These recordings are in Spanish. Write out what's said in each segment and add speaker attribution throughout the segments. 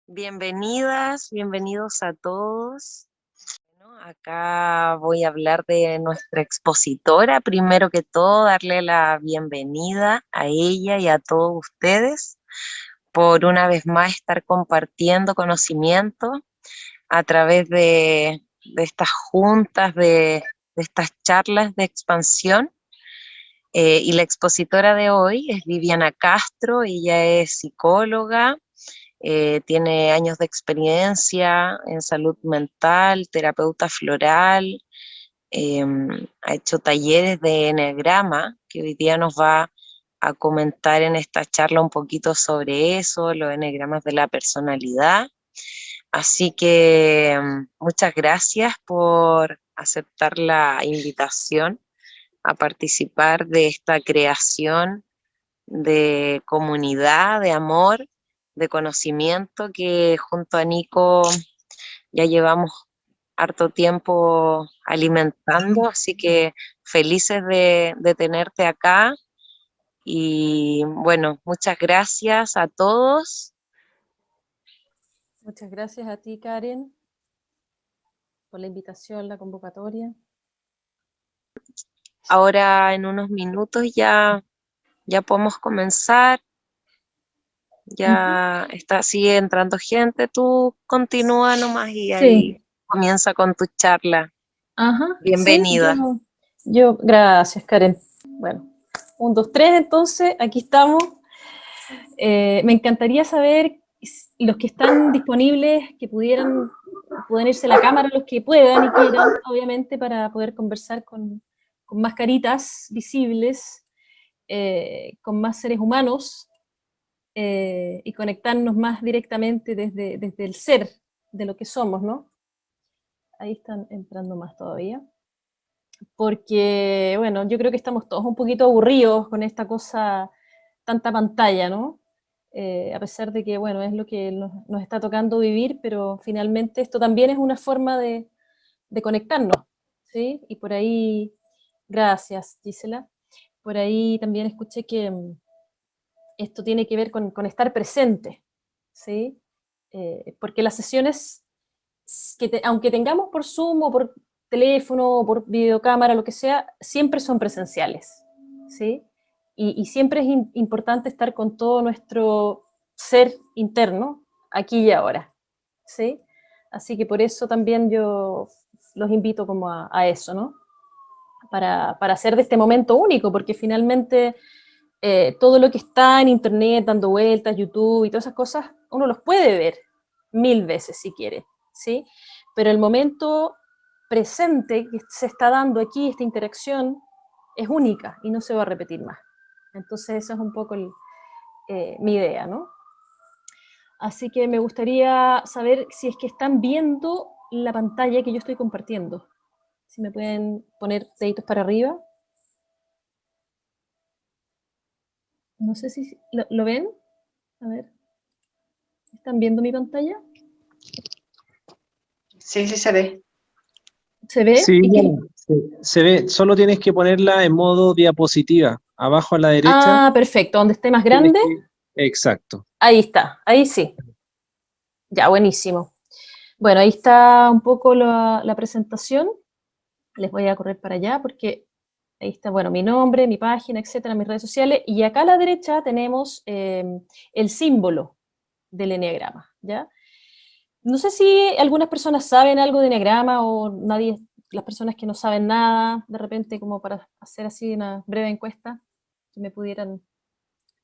Speaker 1: Bienvenidas, bienvenidos a todos. Bueno, acá voy a hablar de nuestra expositora. Primero que todo, darle la bienvenida a ella y a todos ustedes por una vez más estar compartiendo conocimiento a través de estas juntas, de estas charlas de expansión. Y la expositora de hoy es Viviana Castro. Ella es psicóloga. Tiene años de experiencia en salud mental, terapeuta floral, eh, ha hecho talleres de eneagrama, que hoy día nos va a comentar en esta charla un poquito sobre eso, los eneagramas de la personalidad. Así que muchas gracias por aceptar la invitación a participar de esta creación de comunidad, de amor, de conocimiento que junto a Nico ya llevamos harto tiempo alimentando, así que felices de tenerte acá y bueno, muchas gracias a todos.
Speaker 2: Muchas gracias a ti, Karen, por la invitación, la convocatoria.
Speaker 1: Ahora en unos minutos ya podemos comenzar. Ya sigue entrando gente, tú continúa nomás y ahí
Speaker 2: Sí,
Speaker 1: comienza con tu charla.
Speaker 2: ajá, sí,
Speaker 1: Bienvenida.
Speaker 2: gracias, Karen. Bueno, 1, 2, 3, entonces, aquí estamos. Me encantaría saber los que están disponibles, que pueden irse a la cámara, los que puedan y quieran, obviamente, para poder conversar con más caritas visibles, con más seres humanos, y conectarnos más directamente desde el ser, de lo que somos, ¿no? Ahí están entrando más todavía. Porque, bueno, yo creo que estamos todos un poquito aburridos con esta cosa, tanta pantalla, ¿no? A pesar de que, bueno, es lo que nos está tocando vivir, pero finalmente esto también es una forma de conectarnos, ¿sí? Y por ahí, gracias, Gisela, por ahí también escuché que esto tiene que ver con estar presente, ¿sí? Porque las sesiones, aunque tengamos por Zoom o por teléfono o por videocámara, lo que sea, siempre son presenciales, ¿sí? Y siempre es importante estar con todo nuestro ser interno, aquí y ahora, ¿sí? Así que por eso también yo los invito como a eso, ¿no? Para hacer de este momento único, porque finalmente todo lo que está en internet, dando vueltas, YouTube y todas esas cosas, uno los puede ver 1000 veces si quiere, ¿sí? Pero el momento presente que se está dando aquí, esta interacción, es única y no se va a repetir más. Entonces esa es un poco mi idea, ¿no? Así que me gustaría saber si es que están viendo la pantalla que yo estoy compartiendo. Si me pueden poner deditos para arriba. No sé si lo ven. A ver. ¿Están viendo mi pantalla?
Speaker 3: Sí, sí se ve.
Speaker 2: ¿Se ve?
Speaker 4: Sí,
Speaker 2: ¿Y qué?
Speaker 4: se ve, solo tienes que ponerla en modo diapositiva. Abajo a la derecha
Speaker 2: Ah, perfecto. Donde esté más
Speaker 4: tienes
Speaker 2: grande,
Speaker 4: que... Exacto.
Speaker 2: ahí está. Ahí sí. Ya, buenísimo. Bueno, ahí está un poco la presentación. Les voy a correr para allá porque ahí está, bueno, mi nombre, mi página, etcétera, mis redes sociales. Y acá a la derecha tenemos el símbolo del eneagrama, ¿ya? No sé si algunas personas saben algo de eneagrama o nadie, las personas que no saben nada, de repente como para hacer así una breve encuesta, que me pudieran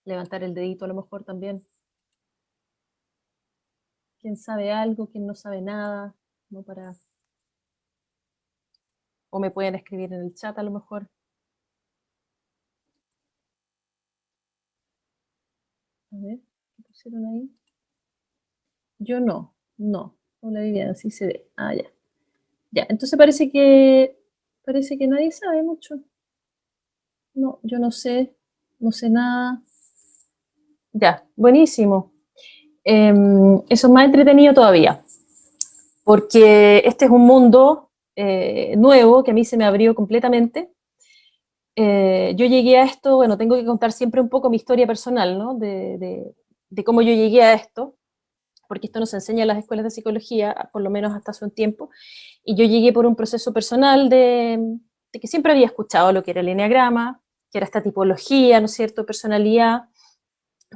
Speaker 2: levantar el dedito a lo mejor también. ¿Quién sabe algo? ¿Quién no sabe nada? ¿No? O me pueden escribir en el chat a lo mejor. A ver, ¿qué pusieron ahí? Yo no. Hola Viviana, sí se ve. Ah, ya. Ya, entonces parece que nadie sabe mucho. No, yo no sé nada. Ya, buenísimo. Eso es más entretenido todavía, porque este es un mundo nuevo que a mí se me abrió completamente. Yo llegué a esto, bueno, tengo que contar siempre un poco mi historia personal, ¿no? De cómo yo llegué a esto, porque esto nos enseña en las escuelas de psicología, por lo menos hasta hace un tiempo, y yo llegué por un proceso personal de que siempre había escuchado lo que era el eneagrama, que era esta tipología, ¿no es cierto?, personalidad,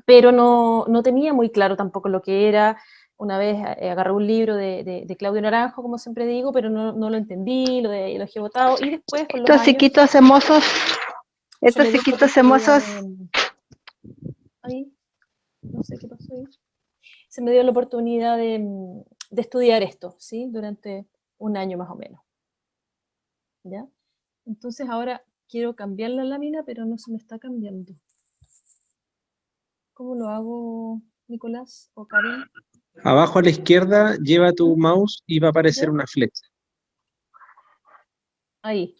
Speaker 2: pero no tenía muy claro tampoco lo que era. Una vez agarré un libro de Claudio Naranjo, como siempre digo, pero no lo entendí, lo dejé botado, y después con los
Speaker 3: Estos
Speaker 2: años
Speaker 3: chiquitos hermosos,
Speaker 2: se me
Speaker 3: estos
Speaker 2: dio la
Speaker 3: chiquitos
Speaker 2: oportunidad
Speaker 3: hermosos,
Speaker 2: ahí, no sé qué pasó ahí, se me dio la oportunidad de estudiar esto, ¿sí? Durante un año más o menos, ¿ya? Entonces ahora quiero cambiar la lámina, pero no se me está cambiando. ¿Cómo lo hago, Nicolás o Karen?
Speaker 4: Abajo a la izquierda, lleva tu mouse y va a aparecer
Speaker 2: ¿Ya?
Speaker 4: una flecha.
Speaker 2: Ahí.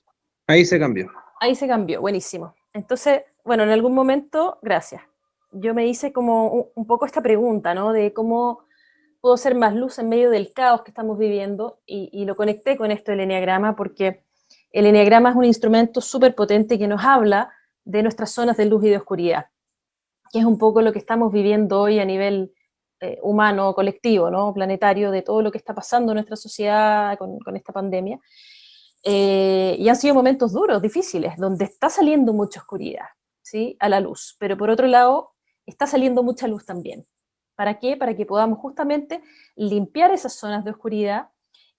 Speaker 4: Ahí se cambió.
Speaker 2: Ahí se cambió, buenísimo. Entonces, bueno, en algún momento, gracias. Yo me hice como un poco esta pregunta, ¿no? De cómo puedo ser más luz en medio del caos que estamos viviendo, y lo conecté con esto del eneagrama, porque el eneagrama es un instrumento súper potente que nos habla de nuestras zonas de luz y de oscuridad, que es un poco lo que estamos viviendo hoy a nivel humano, colectivo, ¿no? Planetario, de todo lo que está pasando en nuestra sociedad con esta pandemia. Y han sido momentos duros, difíciles, donde está saliendo mucha oscuridad, ¿sí? A la luz, pero por otro lado, está saliendo mucha luz también. ¿Para qué? Para que podamos justamente limpiar esas zonas de oscuridad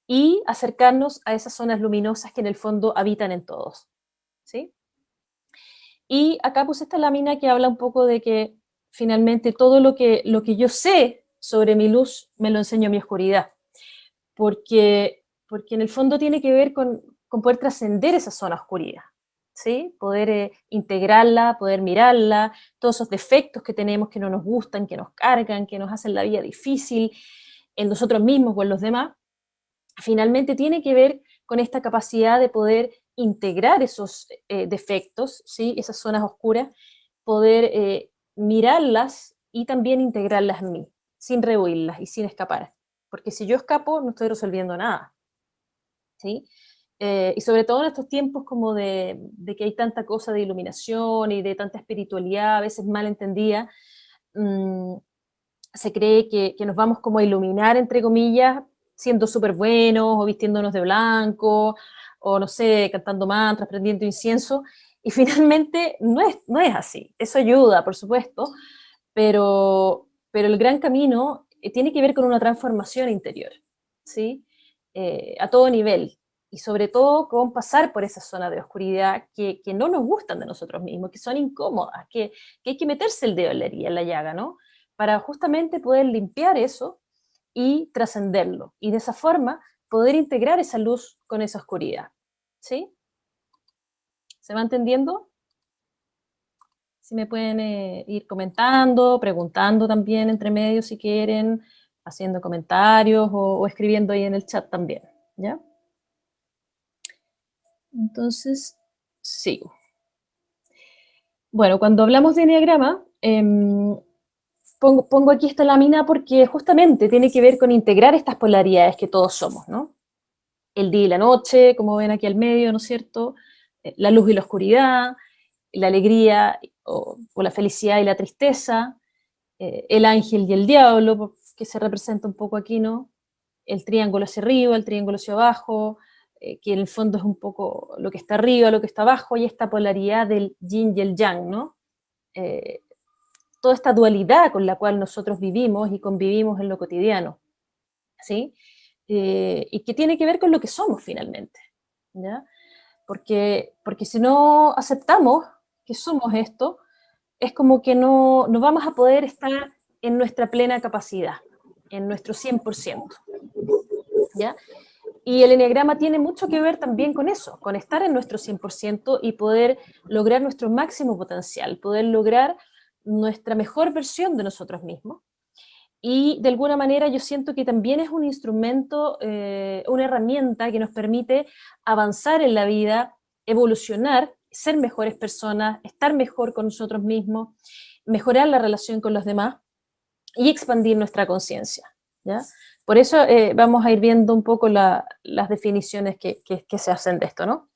Speaker 2: y acercarnos a esas zonas luminosas que en el fondo habitan en todos, ¿sí? Y acá puse esta lámina que habla un poco de que finalmente todo lo que yo sé sobre mi luz me lo enseñó mi oscuridad, porque en el fondo tiene que ver con poder trascender esa zona oscuridad, ¿sí? Poder integrarla, poder mirarla, todos esos defectos que tenemos que no nos gustan, que nos cargan, que nos hacen la vida difícil en nosotros mismos o en los demás, finalmente tiene que ver con esta capacidad de poder integrar esos defectos, ¿sí? Esas zonas oscuras, poder mirarlas y también integrarlas en mí, sin rehuirlas y sin escapar. Porque si yo escapo, no estoy resolviendo nada, ¿sí? Y sobre todo en estos tiempos como de que hay tanta cosa de iluminación y de tanta espiritualidad, a veces mal entendida, mmm, se cree que nos vamos como a iluminar, entre comillas, siendo súper buenos, o vistiéndonos de blanco, o no sé, cantando mantras, prendiendo incienso, y finalmente no es así. Eso ayuda, por supuesto, pero el gran camino tiene que ver con una transformación interior, ¿sí? A todo nivel, y sobre todo con pasar por esa zona de oscuridad que no nos gustan de nosotros mismos, que son incómodas, que hay que meterse el dedo en la herida, en la llaga, ¿no? Para justamente poder limpiar eso y trascenderlo, y de esa forma poder integrar esa luz con esa oscuridad, ¿sí? ¿Se va entendiendo? Si me pueden ir comentando, preguntando también entre medio si quieren, haciendo comentarios o escribiendo ahí en el chat también, ¿ya? Entonces, sigo. Bueno, cuando hablamos de eneagrama, pongo aquí esta lámina porque justamente tiene que ver con integrar estas polaridades que todos somos, ¿no? El día y la noche, como ven aquí al medio, ¿no es cierto? La luz y la oscuridad, la alegría o la felicidad y la tristeza, el ángel y el diablo, que se representa un poco aquí, ¿no? El triángulo hacia arriba, el triángulo hacia abajo, que en el fondo es un poco lo que está arriba, lo que está abajo, y esta polaridad del yin y el yang, ¿no? Eh, Toda esta dualidad con la cual nosotros vivimos y convivimos en lo cotidiano, ¿sí? Y que tiene que ver con lo que somos finalmente, ¿ya? Porque si no aceptamos que somos esto, es como que no vamos a poder estar en nuestra plena capacidad, en nuestro 100%, ¿ya? Y el eneagrama tiene mucho que ver también con eso, con estar en nuestro 100% y poder lograr nuestro máximo potencial, poder lograr nuestra mejor versión de nosotros mismos. Y de alguna manera yo siento que también es un instrumento, una herramienta que nos permite avanzar en la vida, evolucionar, ser mejores personas, estar mejor con nosotros mismos, mejorar la relación con los demás y expandir nuestra conciencia, ¿ya? Por eso vamos a ir viendo un poco las definiciones que se hacen de esto, ¿no?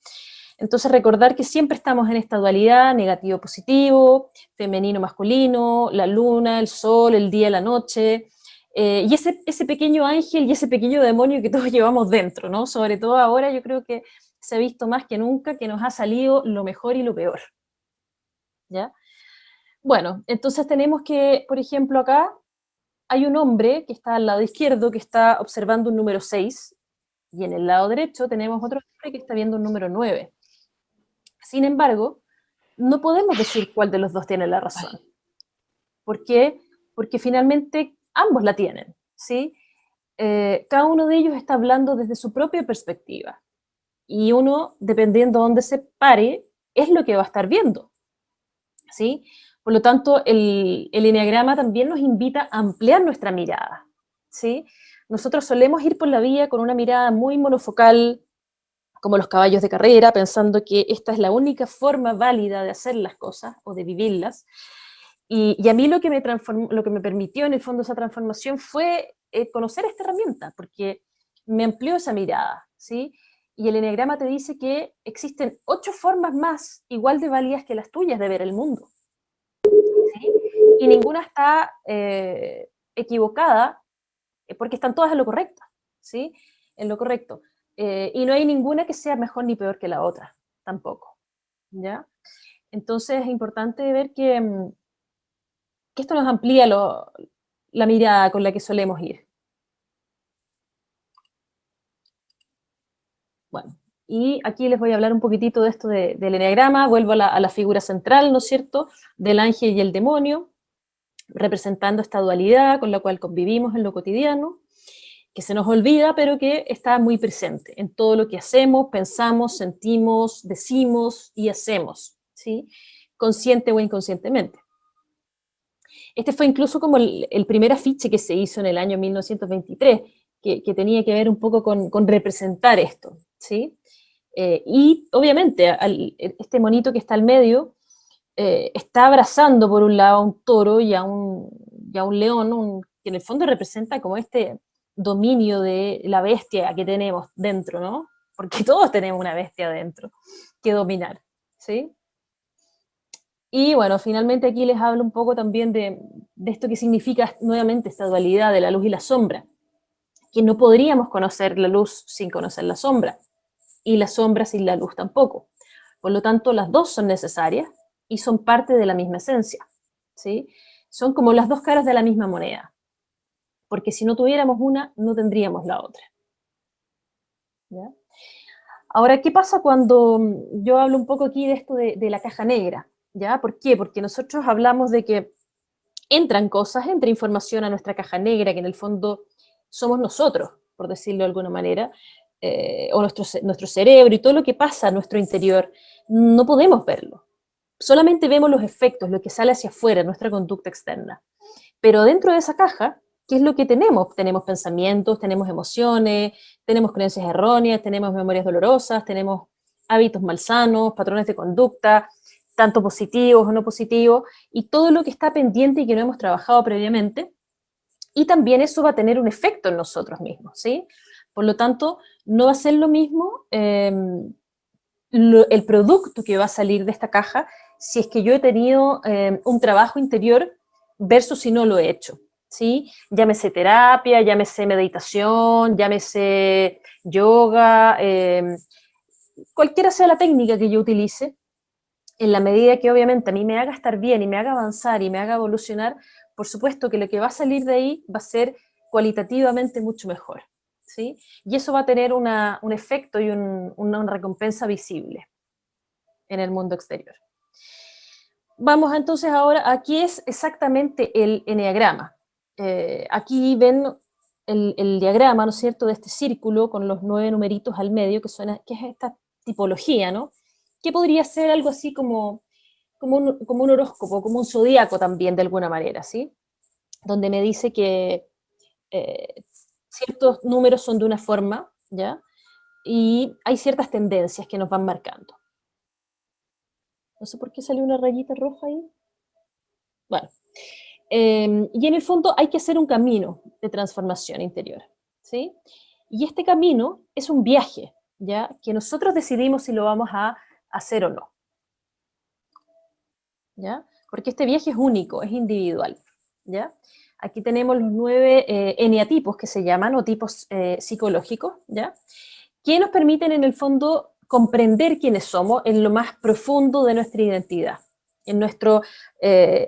Speaker 2: Entonces recordar que siempre estamos en esta dualidad, negativo-positivo, femenino-masculino, la luna, el sol, el día, la noche, y ese pequeño ángel y ese pequeño demonio que todos llevamos dentro, ¿no? Sobre todo ahora yo creo que se ha visto más que nunca que nos ha salido lo mejor y lo peor, ¿ya? Bueno, entonces tenemos que, por ejemplo, acá hay un hombre que está al lado izquierdo que está observando un número 6 y en el lado derecho tenemos otro hombre que está viendo un número 9. Sin embargo, no podemos decir cuál de los dos tiene la razón. ¿Por qué? Porque finalmente ambos la tienen, ¿sí? Cada uno de ellos está hablando desde su propia perspectiva y uno, dependiendo de dónde se pare, es lo que va a estar viendo, ¿sí? Por lo tanto, el eneagrama también nos invita a ampliar nuestra mirada, ¿sí? Nosotros solemos ir por la vía con una mirada muy monofocal, como los caballos de carrera, pensando que esta es la única forma válida de hacer las cosas o de vivirlas. Y a mí lo que me permitió en el fondo esa transformación fue conocer esta herramienta, porque me amplió esa mirada, ¿sí? Y el eneagrama te dice que existen 8 formas más igual de válidas que las tuyas de ver el mundo, ¿sí? Y ninguna está equivocada porque están todas en lo correcto, ¿sí? En lo correcto. Y no hay ninguna que sea mejor ni peor que la otra, tampoco, ¿ya? Entonces es importante ver que esto nos amplía la mirada con la que solemos ir. Bueno, y aquí les voy a hablar un poquitito de esto del eneagrama, vuelvo a la figura central, ¿no es cierto?, del ángel y el demonio, representando esta dualidad con la cual convivimos en lo cotidiano, que se nos olvida, pero que está muy presente en todo lo que hacemos, pensamos, sentimos, decimos y hacemos, ¿sí? Consciente o inconscientemente. Este fue incluso como el primer afiche que se hizo en el año 1923, que tenía que ver un poco con representar esto, ¿sí? Y obviamente este monito que está al medio está abrazando por un lado a un toro y a un león, que en el fondo representa como este dominio de la bestia que tenemos dentro, ¿no? Porque todos tenemos una bestia dentro que dominar, ¿sí? Y bueno, finalmente aquí les hablo un poco también de esto que significa nuevamente esta dualidad de la luz y la sombra, que no podríamos conocer la luz sin conocer la sombra, y la sombra sin la luz tampoco. Por lo tanto, las dos son necesarias y son parte de la misma esencia, ¿sí? Son como las dos caras de la misma moneda, porque si no tuviéramos una, no tendríamos la otra, ¿ya? Ahora, ¿qué pasa cuando yo hablo un poco aquí de esto de la caja negra? ¿Ya? ¿Por qué? Porque nosotros hablamos de que entran cosas, entra información a nuestra caja negra, que en el fondo somos nosotros, por decirlo de alguna manera, o nuestro cerebro y todo lo que pasa a nuestro interior, no podemos verlo. Solamente vemos los efectos, lo que sale hacia afuera, nuestra conducta externa. Pero dentro de esa caja, ¿qué es lo que tenemos? Tenemos pensamientos, tenemos emociones, tenemos creencias erróneas, tenemos memorias dolorosas, tenemos hábitos malsanos, patrones de conducta, tanto positivos o no positivos, y todo lo que está pendiente y que no hemos trabajado previamente, y también eso va a tener un efecto en nosotros mismos, ¿sí? Por lo tanto, no va a ser lo mismo el producto que va a salir de esta caja si es que yo he tenido un trabajo interior versus si no lo he hecho, ¿sí? Llámese terapia, llámese meditación, llámese yoga, cualquiera sea la técnica que yo utilice, en la medida que obviamente a mí me haga estar bien y me haga avanzar y me haga evolucionar, por supuesto que lo que va a salir de ahí va a ser cualitativamente mucho mejor, ¿sí? Y eso va a tener un efecto y una recompensa visible en el mundo exterior. Vamos entonces ahora, aquí es exactamente el eneagrama. Aquí ven el diagrama, ¿no es cierto?, de este círculo con los 9 numeritos al medio, que es esta tipología, ¿no? Que podría ser algo así como un horóscopo, como un zodíaco también, de alguna manera, ¿sí? Donde me dice que ciertos números son de una forma, ¿ya? Y hay ciertas tendencias que nos van marcando. No sé por qué salió una rayita roja ahí. Bueno, y en el fondo hay que hacer un camino de transformación interior, ¿sí? Y este camino es un viaje, ¿ya? Que nosotros decidimos si lo vamos a hacer o no, ¿ya? Porque este viaje es único, es individual, ¿ya? Aquí tenemos los 9 eneatipos que se llaman, o tipos psicológicos, ¿ya? Que nos permiten en el fondo comprender quiénes somos en lo más profundo de nuestra identidad, en nuestros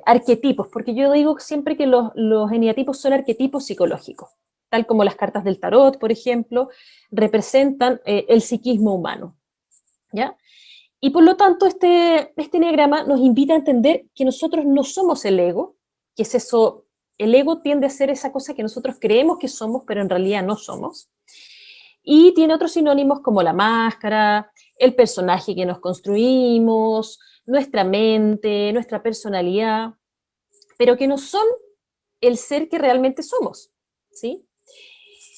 Speaker 2: arquetipos, porque yo digo siempre que los eneatipos son arquetipos psicológicos, tal como las cartas del tarot, por ejemplo, representan el psiquismo humano, ¿ya? Y por lo tanto, este eneagrama nos invita a entender que nosotros no somos el ego, que es eso, el ego tiende a ser esa cosa que nosotros creemos que somos, pero en realidad no somos. Y tiene otros sinónimos como la máscara, el personaje que nos construimos, nuestra mente, nuestra personalidad, pero que no son el ser que realmente somos, ¿sí?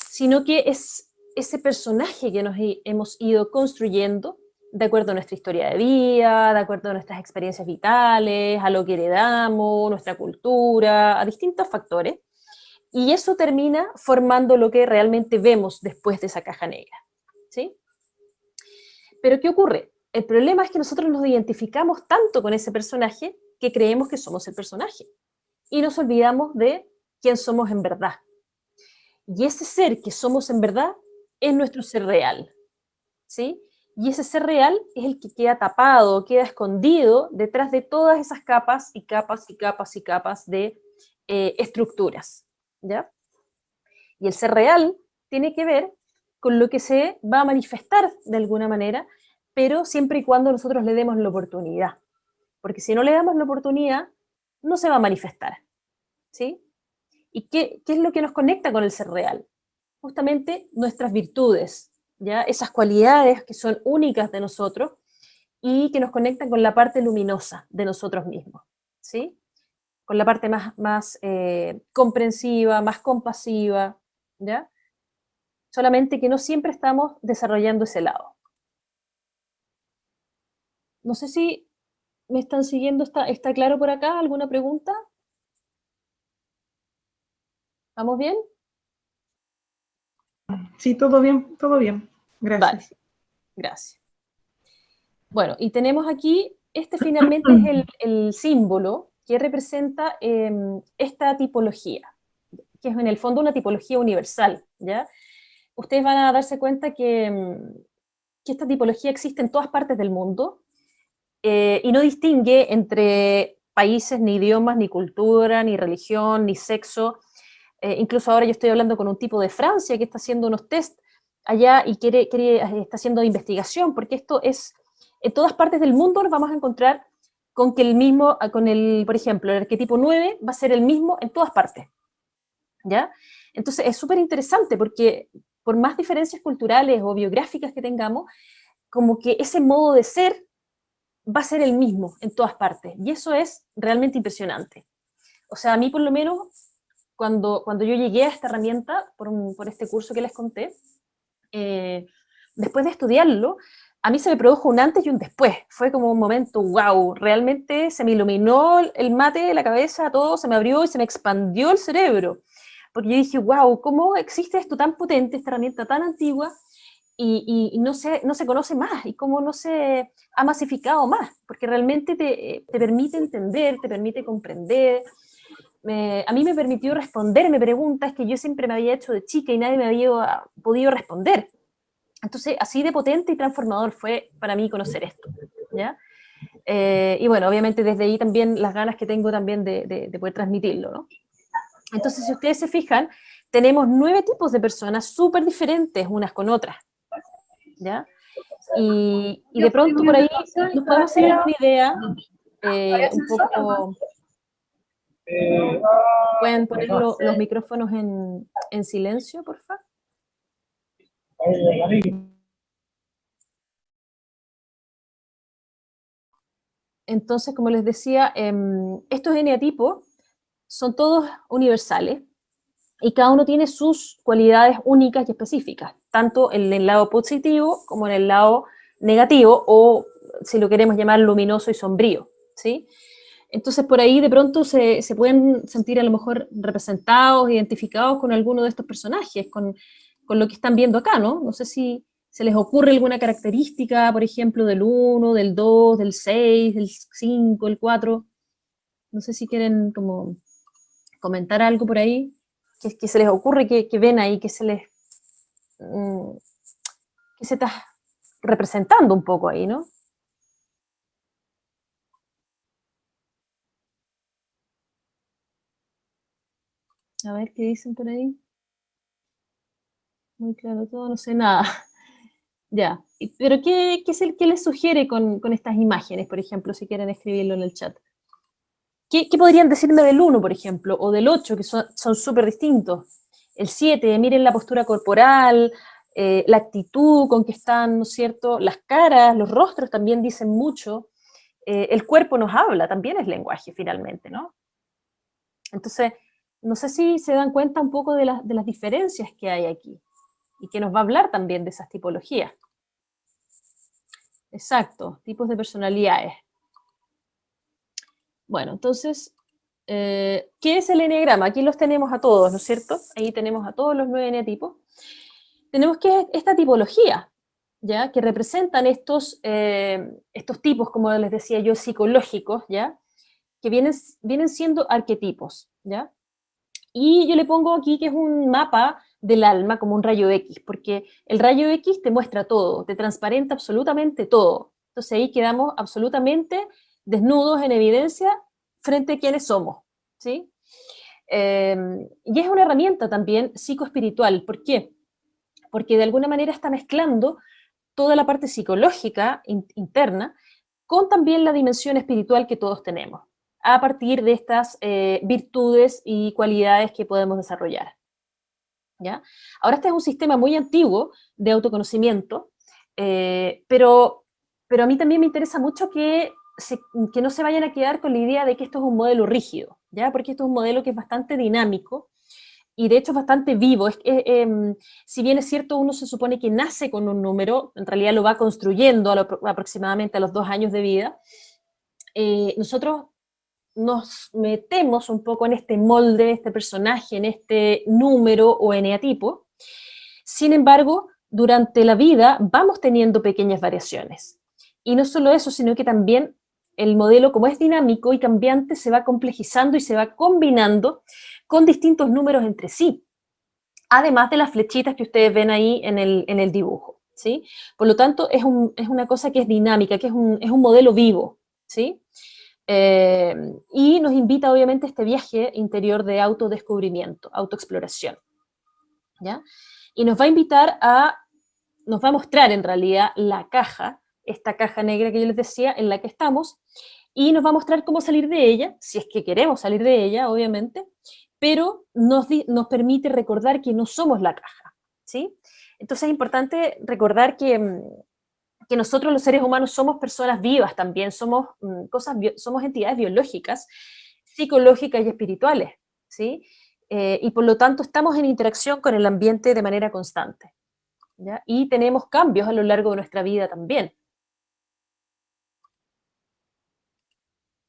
Speaker 2: Sino que es ese personaje que nos hemos ido construyendo de acuerdo a nuestra historia de vida, de acuerdo a nuestras experiencias vitales, a lo que heredamos, nuestra cultura, a distintos factores. Y eso termina formando lo que realmente vemos después de esa caja negra, ¿sí? Pero ¿qué ocurre? El problema es que nosotros nos identificamos tanto con ese personaje que creemos que somos el personaje. Y nos olvidamos de quién somos en verdad. Y ese ser que somos en verdad es nuestro ser real, ¿sí? Y ese ser real es el que queda tapado, queda escondido detrás de todas esas capas y capas y capas y capas de estructuras, ¿ya? Y el ser real tiene que ver con lo que se va a manifestar de alguna manera, pero siempre y cuando nosotros le demos la oportunidad. Porque si no le damos la oportunidad, no se va a manifestar, ¿sí? ¿Y qué es lo que nos conecta con el ser real? Justamente nuestras virtudes, ¿ya? Esas cualidades que son únicas de nosotros y que nos conectan con la parte luminosa de nosotros mismos, ¿sí? Con la parte más comprensiva, más compasiva, ¿ya? Solamente que no siempre estamos desarrollando ese lado. No sé si me están siguiendo, ¿está claro por acá? ¿Alguna pregunta? ¿Vamos bien?
Speaker 3: Sí, todo bien, todo bien. Gracias.
Speaker 2: Vale, gracias. Bueno, y tenemos aquí, este finalmente es el símbolo que representa esta tipología, que es en el fondo una tipología universal, ¿ya? Ustedes van a darse cuenta que esta tipología existe en todas partes del mundo y no distingue entre países, ni idiomas, ni cultura, ni religión, ni sexo. Incluso ahora yo estoy hablando con un tipo de Francia que está haciendo unos test allá y está haciendo investigación, porque esto es, en todas partes del mundo nos vamos a encontrar con que el mismo, por ejemplo, el arquetipo 9 va a ser el mismo en todas partes, ¿ya? Entonces es súper interesante porque por más diferencias culturales o biográficas que tengamos, como que ese modo de ser va a ser el mismo en todas partes, y eso es realmente impresionante. O sea, a mí por lo menos, cuando yo llegué a esta herramienta, por este curso que les conté, después de estudiarlo, a mí se me produjo un antes y un después. Fue como un momento, wow, realmente se me iluminó el mate, la cabeza, todo se me abrió y se me expandió el cerebro. Porque yo dije, wow, ¿cómo existe esto tan potente, esta herramienta tan antigua, y no se conoce más? ¿Y cómo no se ha masificado más? Porque realmente te permite entender, te permite comprender. A mí me permitió responderme preguntas que yo siempre me había hecho de chica y nadie me había podido responder. Entonces, así de potente y transformador fue para mí conocer esto, ¿ya? Y bueno, obviamente desde ahí también las ganas que tengo también de poder transmitirlo, ¿no? Entonces, si ustedes se fijan, tenemos 9 tipos de personas súper diferentes unas con otras, ¿ya? Y de pronto por ahí nos podemos hacer una idea un poco... ¿Pueden poner los micrófonos en silencio, por favor? Entonces, como les decía, estos eneatipos son todos universales y cada uno tiene sus cualidades únicas y específicas, tanto en el lado positivo como en el lado negativo, o si lo queremos llamar luminoso y sombrío, ¿sí? Entonces, por ahí de pronto se pueden sentir a lo mejor representados, identificados con alguno de estos personajes, con lo que están viendo acá, ¿no? No sé si se les ocurre alguna característica, por ejemplo, del 1, del 2, del 6, del 5, el 4. No sé si quieren como comentar algo por ahí que se les ocurre, que ven ahí, que se está representando un poco ahí, ¿no? A ver, ¿qué dicen por ahí? Muy claro todo, no sé nada. Ya, pero ¿qué les sugiere con estas imágenes, por ejemplo, si quieren escribirlo en el chat? ¿Qué podrían decirme del 1, por ejemplo, o del 8, que son súper distintos? El 7, miren la postura corporal, la actitud con que están, ¿no es cierto? Las caras, los rostros también dicen mucho. El cuerpo nos habla, también es lenguaje finalmente, ¿no? Entonces, no sé si se dan cuenta un poco de las diferencias que hay aquí y que nos va a hablar también de esas tipologías. Exacto, tipos de personalidades. Bueno, entonces, ¿qué es el eneagrama? Aquí los tenemos a todos, ¿no es cierto? Ahí tenemos a todos los 9 eneatipos. Tenemos que esta tipología, ¿ya? Que representan estos tipos, como les decía yo, psicológicos, ¿ya? Que vienen siendo arquetipos, ¿ya? Y yo le pongo aquí que es un mapa del alma, como un rayo X, porque el rayo X te muestra todo, te transparenta absolutamente todo. Entonces ahí quedamos absolutamente desnudos en evidencia frente a quienes somos, ¿sí? Y es una herramienta también psicoespiritual. ¿Por qué? Porque de alguna manera está mezclando toda la parte psicológica interna con también la dimensión espiritual que todos tenemos, a partir de estas virtudes y cualidades que podemos desarrollar. ¿Ya? Ahora este es un sistema muy antiguo de autoconocimiento, pero a mí también me interesa mucho que no se vayan a quedar con la idea de que esto es un modelo rígido, ¿ya? Porque esto es un modelo que es bastante dinámico, y de hecho es bastante vivo. Si bien es cierto, uno se supone que nace con un número, en realidad lo va construyendo aproximadamente a los 2 años de vida. Nosotros nos metemos un poco en este molde, este personaje, en este número o eneatipo. Sin embargo, durante la vida vamos teniendo pequeñas variaciones. Y no solo eso, sino que también el modelo, como es dinámico y cambiante, se va complejizando y se va combinando con distintos números entre sí, además de las flechitas que ustedes ven ahí en el dibujo, ¿sí? Por lo tanto, es una cosa que es dinámica, que es un modelo vivo, ¿sí? Y nos invita obviamente a este viaje interior de autodescubrimiento, autoexploración, ¿ya? Y nos va a mostrar en realidad la caja, esta caja negra que yo les decía, en la que estamos, y nos va a mostrar cómo salir de ella, si es que queremos salir de ella, obviamente, pero nos permite recordar que no somos la caja, ¿sí? Entonces es importante recordar que nosotros los seres humanos somos personas vivas también, somos entidades biológicas, psicológicas y espirituales, ¿sí? Y por lo tanto estamos en interacción con el ambiente de manera constante, ¿ya? Y tenemos cambios a lo largo de nuestra vida también,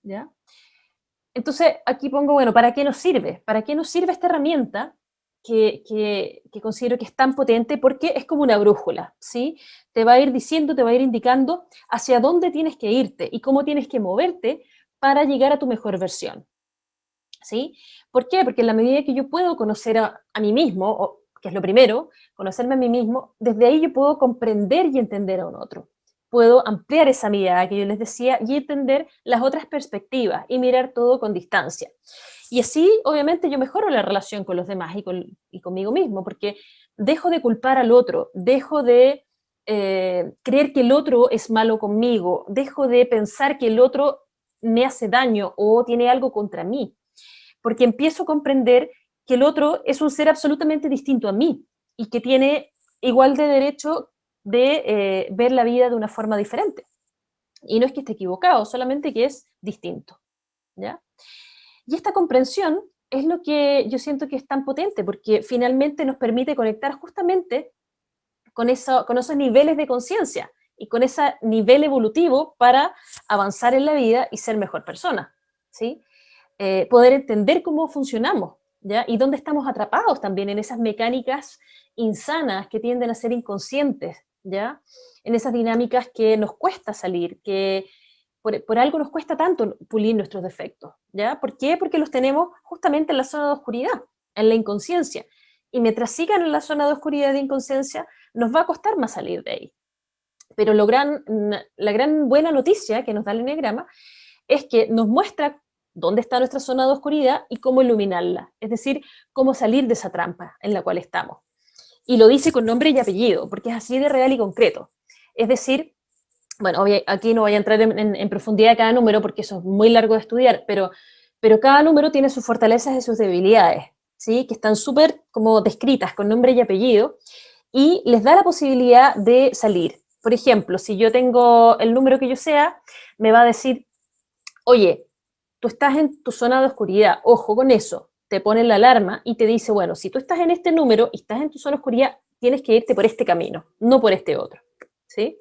Speaker 2: ¿ya? Entonces, aquí pongo, bueno, ¿para qué nos sirve? ¿Para qué nos sirve esta herramienta que considero que es tan potente? Porque es como una brújula, ¿sí? Te va a ir diciendo, te va a ir indicando hacia dónde tienes que irte y cómo tienes que moverte para llegar a tu mejor versión, ¿sí? ¿Por qué? Porque en la medida que yo puedo conocer a mí mismo, que es lo primero, conocerme a mí mismo, desde ahí yo puedo comprender y entender a un otro. Puedo ampliar esa mirada que yo les decía y entender las otras perspectivas y mirar todo con distancia. Y así, obviamente, yo mejoro la relación con los demás y conmigo mismo, porque dejo de culpar al otro, dejo de creer que el otro es malo conmigo, dejo de pensar que el otro me hace daño o tiene algo contra mí, porque empiezo a comprender que el otro es un ser absolutamente distinto a mí y que tiene igual de derecho de ver la vida de una forma diferente. Y no es que esté equivocado, solamente que es distinto, ¿ya? Y esta comprensión es lo que yo siento que es tan potente, porque finalmente nos permite conectar justamente con esos niveles de conciencia y con ese nivel evolutivo para avanzar en la vida y ser mejor persona, ¿sí? Poder entender cómo funcionamos, ¿ya? Y dónde estamos atrapados también en esas mecánicas insanas que tienden a ser inconscientes, ¿ya? En esas dinámicas que nos cuesta salir, que por algo nos cuesta tanto pulir nuestros defectos, ¿ya? ¿Por qué? Porque los tenemos justamente en la zona de oscuridad, en la inconsciencia. Y mientras sigan en la zona de oscuridad e inconsciencia, nos va a costar más salir de ahí. Pero la gran buena noticia que nos da el eneagrama es que nos muestra dónde está nuestra zona de oscuridad y cómo iluminarla, es decir, cómo salir de esa trampa en la cual estamos. Y lo dice con nombre y apellido, porque es así de real y concreto. Es decir, bueno, aquí no voy a entrar en profundidad de cada número porque eso es muy largo de estudiar, pero cada número tiene sus fortalezas y sus debilidades, ¿sí? Que están súper como descritas con nombre y apellido, y les da la posibilidad de salir. Por ejemplo, si yo tengo el número que yo sea, me va a decir, oye, tú estás en tu zona de oscuridad, ojo con eso, te pone la alarma y te dice, bueno, si tú estás en este número y estás en tu zona de oscuridad, tienes que irte por este camino, no por este otro, ¿sí?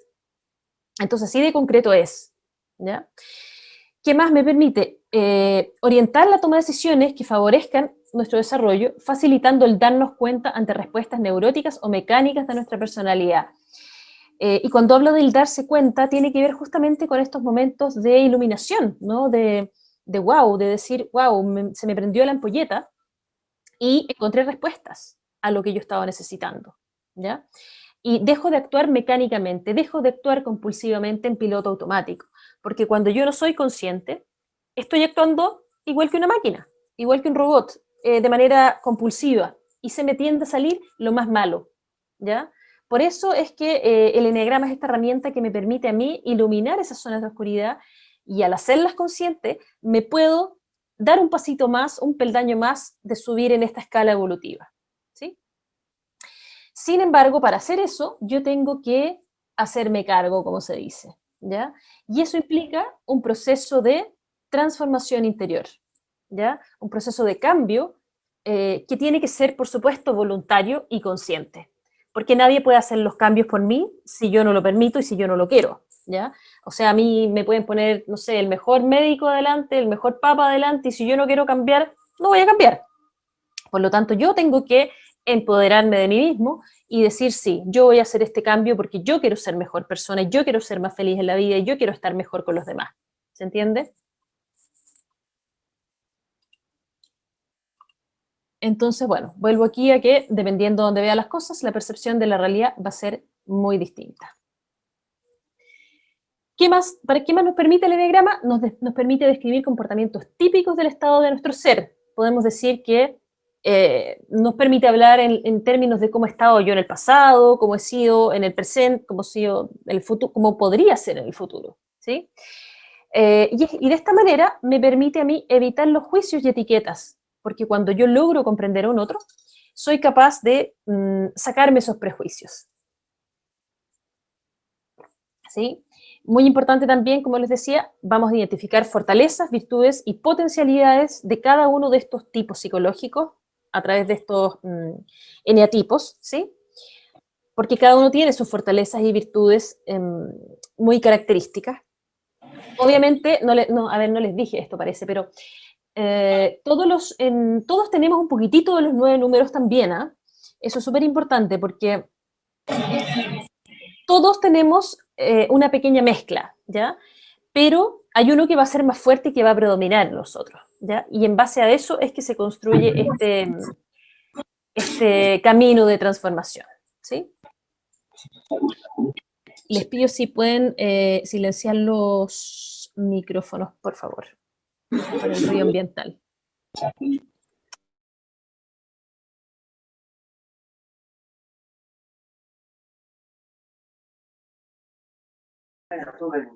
Speaker 2: Entonces, así de concreto es, ¿ya? ¿Qué más me permite? Orientar la toma de decisiones que favorezcan nuestro desarrollo, facilitando el darnos cuenta ante respuestas neuróticas o mecánicas de nuestra personalidad. Y cuando hablo del darse cuenta, tiene que ver justamente con estos momentos de iluminación, ¿no? De wow, de decir, wow, se me prendió la ampolleta y encontré respuestas a lo que yo estaba necesitando, ¿ya? Y dejo de actuar mecánicamente, dejo de actuar compulsivamente en piloto automático, porque cuando yo no soy consciente, estoy actuando igual que una máquina, igual que un robot, de manera compulsiva, y se me tiende a salir lo más malo, ¿ya? Por eso es que el eneagrama es esta herramienta que me permite a mí iluminar esas zonas de oscuridad, y al hacerlas conscientes, me puedo dar un pasito más, un peldaño más de subir en esta escala evolutiva, ¿sí? Sin embargo, para hacer eso, yo tengo que hacerme cargo, como se dice, ¿ya? Y eso implica un proceso de transformación interior, ¿ya? Un proceso de cambio que tiene que ser, por supuesto, voluntario y consciente, porque nadie puede hacer los cambios por mí si yo no lo permito y si yo no lo quiero, ¿ya? O sea, a mí me pueden poner, no sé, el mejor médico adelante, el mejor papa adelante, y si yo no quiero cambiar, no voy a cambiar. Por lo tanto, yo tengo que empoderarme de mí mismo y decir, sí, yo voy a hacer este cambio porque yo quiero ser mejor persona, y yo quiero ser más feliz en la vida, y yo quiero estar mejor con los demás. ¿Se entiende? Entonces, bueno, vuelvo aquí a que, dependiendo de donde vea las cosas, la percepción de la realidad va a ser muy distinta. ¿Qué más nos permite el eneagrama? Nos permite describir comportamientos típicos del estado de nuestro ser. Podemos decir que nos permite hablar en términos de cómo he estado yo en el pasado, cómo he sido en el presente, cómo he sido en el futuro, cómo podría ser en el futuro, ¿sí? Y de esta manera me permite a mí evitar los juicios y etiquetas, porque cuando yo logro comprender a un otro, soy capaz de sacarme esos prejuicios, ¿sí? Muy importante también, como les decía, vamos a identificar fortalezas, virtudes y potencialidades de cada uno de estos tipos psicológicos a través de estos eneatipos, ¿sí? Porque cada uno tiene sus fortalezas y virtudes muy características. Obviamente, no les dije esto, parece, pero todos tenemos un poquitito de los 9 números también, ¿ah? Eso es súper importante porque todos tenemos una pequeña mezcla, ¿ya? Pero hay uno que va a ser más fuerte y que va a predominar en los otros, ¿ya? Y en base a eso es que se construye este camino de transformación, ¿sí? Les pido si pueden silenciar los micrófonos, por favor, para el ruido ambiental.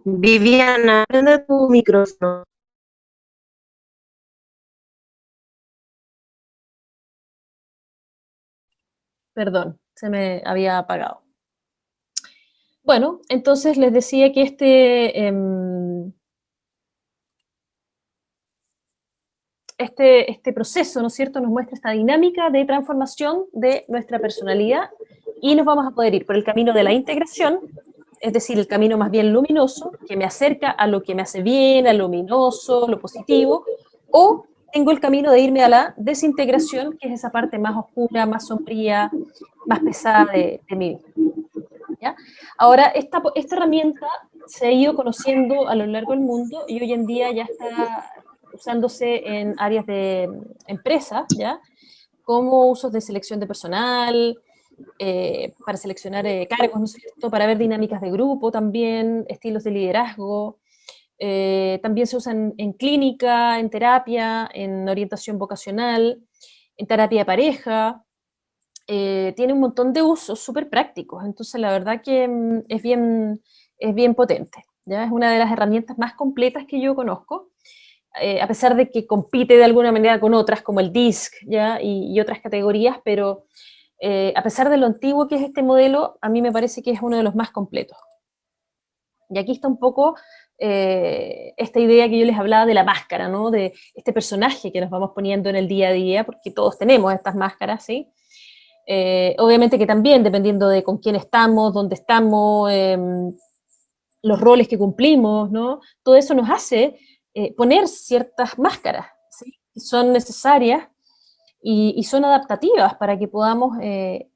Speaker 1: Viviana, prende tu micrófono.
Speaker 2: Perdón, se me había apagado. Bueno, entonces les decía que este proceso, ¿no es cierto?, nos muestra esta dinámica de transformación de nuestra personalidad, y nos vamos a poder ir por el camino de la integración, es decir, el camino más bien luminoso, que me acerca a lo que me hace bien, a lo luminoso, lo positivo, o tengo el camino de irme a la desintegración, que es esa parte más oscura, más sombría, más pesada de mí. ¿Ya? Ahora, esta herramienta se ha ido conociendo a lo largo del mundo y hoy en día ya está usándose en áreas de empresas, ¿ya? Como usos de selección de personal, para seleccionar cargos, ¿no es cierto? Para ver dinámicas de grupo también, estilos de liderazgo. También se usan en clínica, en terapia, en orientación vocacional, en terapia de pareja. Tiene un montón de usos súper prácticos, entonces la verdad que es bien potente, ¿ya? Es una de las herramientas más completas que yo conozco, a pesar de que compite de alguna manera con otras como el DISC, ¿ya? Y otras categorías, pero a pesar de lo antiguo que es este modelo, a mí me parece que es uno de los más completos. Y aquí está un poco esta idea que yo les hablaba de la máscara, ¿no? De este personaje que nos vamos poniendo en el día a día, porque todos tenemos estas máscaras, ¿sí? Obviamente que también, dependiendo de con quién estamos, dónde estamos, los roles que cumplimos, ¿no? Todo eso nos hace poner ciertas máscaras, ¿sí? Que son necesarias y son adaptativas para que podamos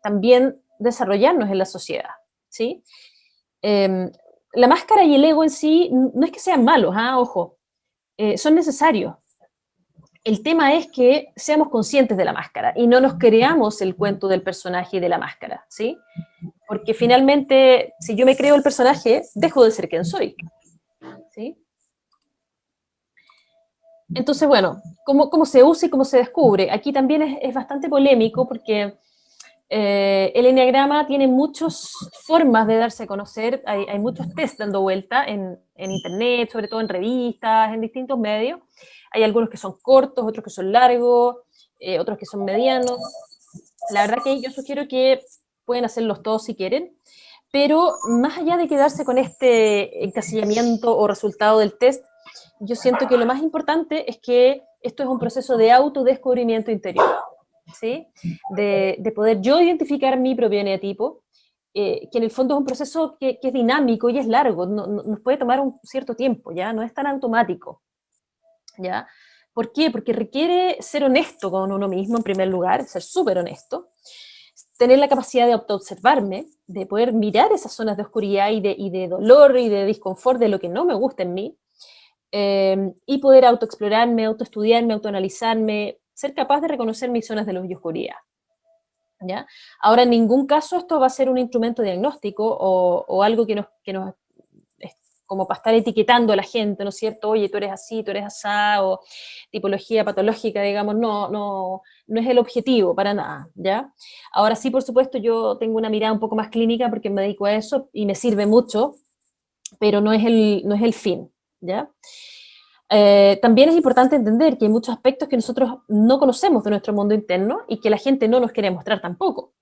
Speaker 2: también desarrollarnos en la sociedad, ¿sí? La máscara y el ego en sí no es que sean malos, ojo, son necesarios. El tema es que seamos conscientes de la máscara y no nos creamos el cuento del personaje y de la máscara, ¿sí? Porque finalmente, si yo me creo el personaje, dejo de ser quien soy, ¿sí? Entonces, bueno, ¿cómo se usa y cómo se descubre? Aquí también es bastante polémico porque el enneagrama tiene muchas formas de darse a conocer, hay muchos tests dando vuelta en internet, sobre todo en revistas, en distintos medios. Hay algunos que son cortos, otros que son largos, otros que son medianos. La verdad que yo sugiero que pueden hacerlos todos si quieren, pero más allá de quedarse con este encasillamiento o resultado del test, yo siento que lo más importante es que esto es un proceso de autodescubrimiento interior, ¿sí? De poder yo identificar mi propio eneatipo, que en el fondo es un proceso que es dinámico y es largo, nos puede tomar un cierto tiempo, ¿ya? No es tan automático, ¿ya? ¿Por qué? Porque requiere ser honesto con uno mismo en primer lugar, ser súper honesto, tener la capacidad de autoobservarme, de poder mirar esas zonas de oscuridad y de dolor y de disconfort de lo que no me gusta en mí, y poder autoexplorarme, autoestudiarme, autoanalizarme, ser capaz de reconocer mis zonas de luz y oscuridad, ¿ya? Ahora, en ningún caso esto va a ser un instrumento diagnóstico o algo que nos es como para estar etiquetando a la gente, ¿no es cierto? Oye, tú eres así, tú eres asá, o tipología patológica, digamos, no es el objetivo para nada, ¿ya? Ahora sí, por supuesto, yo tengo una mirada un poco más clínica porque me dedico a eso y me sirve mucho, pero no es el fin, ¿ya? También es importante entender que hay muchos aspectos que nosotros no conocemos de nuestro mundo interno y que la gente no nos quiere mostrar tampoco.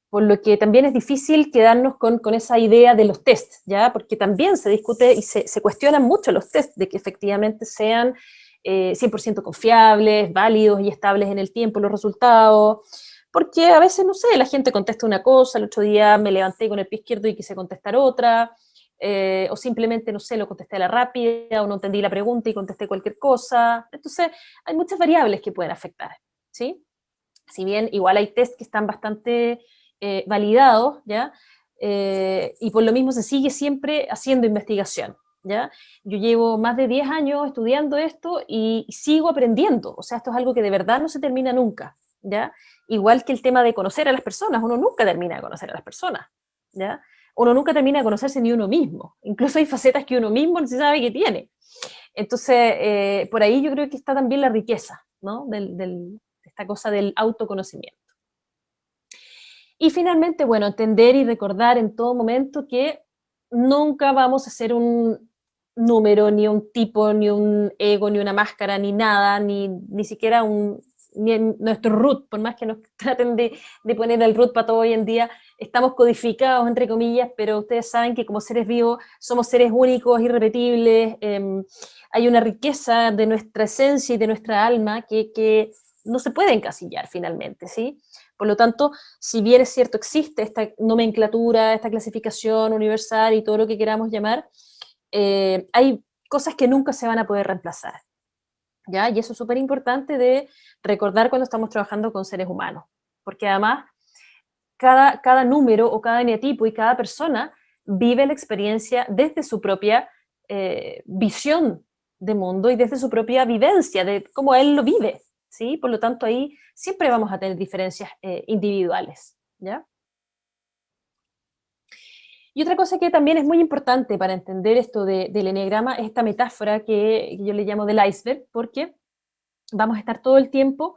Speaker 2: Por lo que también es difícil quedarnos con esa idea de los tests, ¿ya? Porque también se discute y se cuestionan mucho los tests de que efectivamente sean 100% confiables, válidos y estables en el tiempo los resultados, porque a veces, no sé, la gente contesta una cosa, el otro día me levanté con el pie izquierdo y quise contestar otra, o simplemente, no sé, lo contesté a la rápida, o no entendí la pregunta y contesté cualquier cosa. Entonces, hay muchas variables que pueden afectar, ¿sí? Si bien igual hay test que están bastante validados, ¿ya? Y por lo mismo se sigue siempre haciendo investigación, ¿ya? Yo llevo más de 10 años estudiando esto y sigo aprendiendo, o sea, esto es algo que de verdad no se termina nunca, ¿ya? Igual que el tema de conocer a las personas, uno nunca termina de conocer a las personas, ¿ya? Uno nunca termina de conocerse ni uno mismo, incluso hay facetas que uno mismo no se sabe que tiene. Entonces, por ahí yo creo que está también la riqueza, ¿no? Esta cosa del autoconocimiento. Y finalmente, bueno, entender y recordar en todo momento que nunca vamos a ser un número, ni un tipo, ni un ego, ni una máscara, ni nada, ni siquiera ni en nuestro root, por más que nos traten de poner el root para todo hoy en día, estamos codificados, entre comillas, pero ustedes saben que como seres vivos somos seres únicos, irrepetibles, hay una riqueza de nuestra esencia y de nuestra alma que no se puede encasillar finalmente, ¿sí? Por lo tanto, si bien es cierto, existe esta nomenclatura, esta clasificación universal y todo lo que queramos llamar, hay cosas que nunca se van a poder reemplazar, ¿ya? Y eso es súper importante de recordar cuando estamos trabajando con seres humanos, porque además cada número o cada eneatipo y cada persona vive la experiencia desde su propia visión de mundo y desde su propia vivencia, de cómo él lo vive, ¿sí? Por lo tanto, ahí siempre vamos a tener diferencias individuales, ¿ya? Y otra cosa que también es muy importante para entender esto del eneagrama es esta metáfora que yo le llamo del iceberg, porque vamos a estar todo el tiempo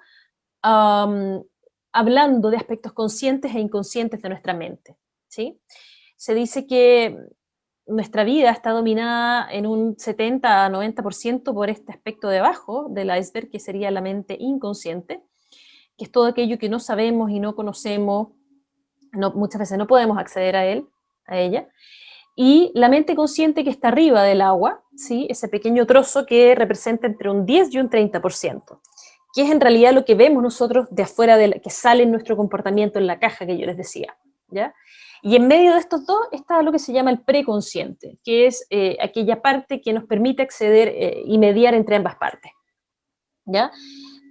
Speaker 2: hablando de aspectos conscientes e inconscientes de nuestra mente, ¿sí? Se dice que nuestra vida está dominada en un 70 a 90% por este aspecto de abajo del iceberg, que sería la mente inconsciente, que es todo aquello que no sabemos y no conocemos, muchas veces no podemos acceder a ella, y la mente consciente que está arriba del agua, ¿sí? Ese pequeño trozo que representa entre un 10 y un 30%, que es en realidad lo que vemos nosotros de afuera, que sale en nuestro comportamiento en la caja que yo les decía, ¿ya? Y en medio de estos dos está lo que se llama el preconsciente, que es aquella parte que nos permite acceder y mediar entre ambas partes, ¿ya?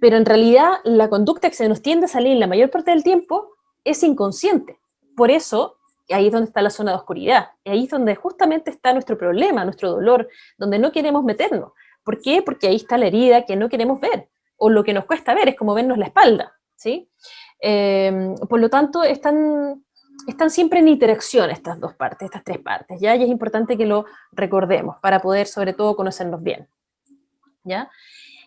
Speaker 2: Pero en realidad la conducta que se nos tiende a salir la mayor parte del tiempo es inconsciente. Por eso, ahí es donde está la zona de oscuridad, ahí es donde justamente está nuestro problema, nuestro dolor, donde no queremos meternos. ¿Por qué? Porque ahí está la herida que no queremos ver, o lo que nos cuesta ver es como vernos la espalda, ¿sí? Por lo tanto, están siempre en interacción estas dos partes, estas tres partes, ¿ya? Y es importante que lo recordemos para poder, sobre todo, conocernos bien, ¿ya?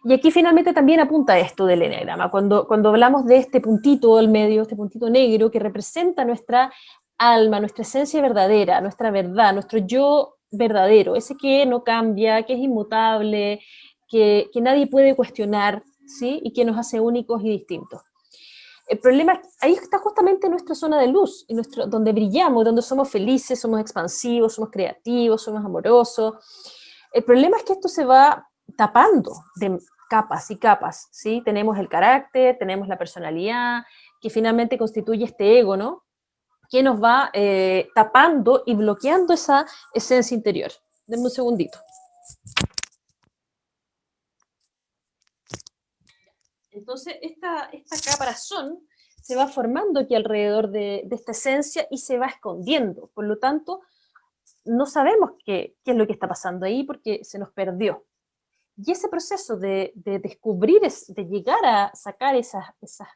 Speaker 2: Y aquí finalmente también apunta esto del eneagrama, cuando hablamos de este puntito al medio, este puntito negro que representa nuestra alma, nuestra esencia verdadera, nuestra verdad, nuestro yo verdadero, ese que no cambia, que es inmutable, que nadie puede cuestionar, ¿sí? Y que nos hace únicos y distintos. El problema es que ahí está justamente nuestra zona de luz, donde brillamos, donde somos felices, somos expansivos, somos creativos, somos amorosos. El problema es que esto se va tapando de capas y capas, ¿sí? Tenemos el carácter, tenemos la personalidad, que finalmente constituye este ego, ¿no? Que nos va tapando y bloqueando esa esencia interior. Denme un segundito. Entonces, esta caparazón se va formando aquí alrededor de esta esencia y se va escondiendo. Por lo tanto, no sabemos qué es lo que está pasando ahí porque se nos perdió. Y ese proceso de descubrir, de llegar a sacar esas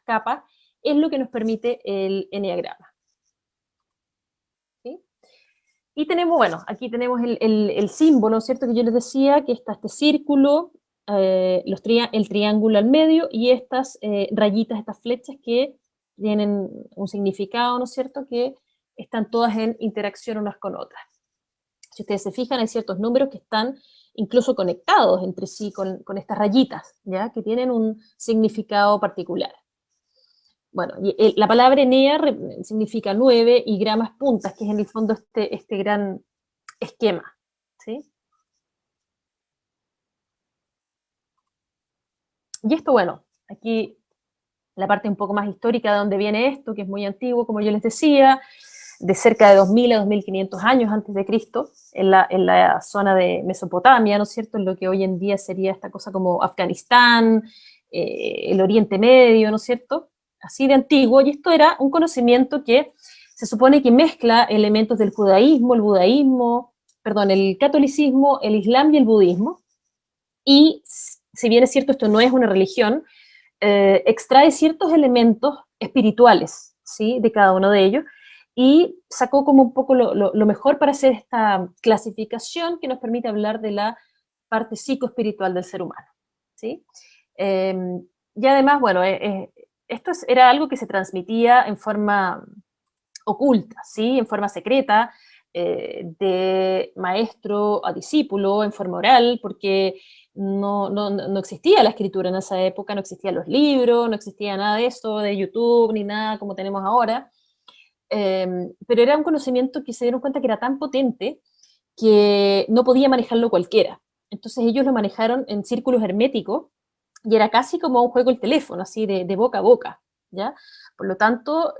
Speaker 2: capas, es lo que nos permite el eneagrama. ¿Sí? Y tenemos, bueno, aquí tenemos el símbolo, ¿cierto? Que yo les decía, que está este círculo, el triángulo al medio y estas rayitas, estas flechas que tienen un significado, ¿no es cierto? Que están todas en interacción unas con otras. Si ustedes se fijan, hay ciertos números que están incluso conectados entre sí con estas rayitas, ¿ya? Que tienen un significado particular. Bueno, y la palabra Enea significa 9 y gramas puntas, que es en el fondo este gran esquema, ¿sí? Y esto, bueno, aquí la parte un poco más histórica de donde viene esto, que es muy antiguo, como yo les decía, de cerca de 2000 a 2500 años antes de Cristo, en la zona de Mesopotamia, ¿no es cierto?, en lo que hoy en día sería esta cosa como Afganistán, el Oriente Medio, ¿no es cierto?, así de antiguo, y esto era un conocimiento que se supone que mezcla elementos del judaísmo, el catolicismo, el islam y el budismo, y si bien es cierto, esto no es una religión, extrae ciertos elementos espirituales, ¿sí?, de cada uno de ellos, y sacó como un poco lo mejor para hacer esta clasificación que nos permite hablar de la parte psicoespiritual del ser humano, ¿sí? Y además, bueno, esto era algo que se transmitía en forma oculta, ¿sí? En forma secreta, de maestro a discípulo, en forma oral, porque no existía la escritura en esa época, no existían los libros, no existía nada de eso, de YouTube, ni nada como tenemos ahora. Pero era un conocimiento que se dieron cuenta que era tan potente que no podía manejarlo cualquiera. Entonces ellos lo manejaron en círculos herméticos y era casi como un juego el teléfono, así de boca a boca, ¿ya? Por lo tanto,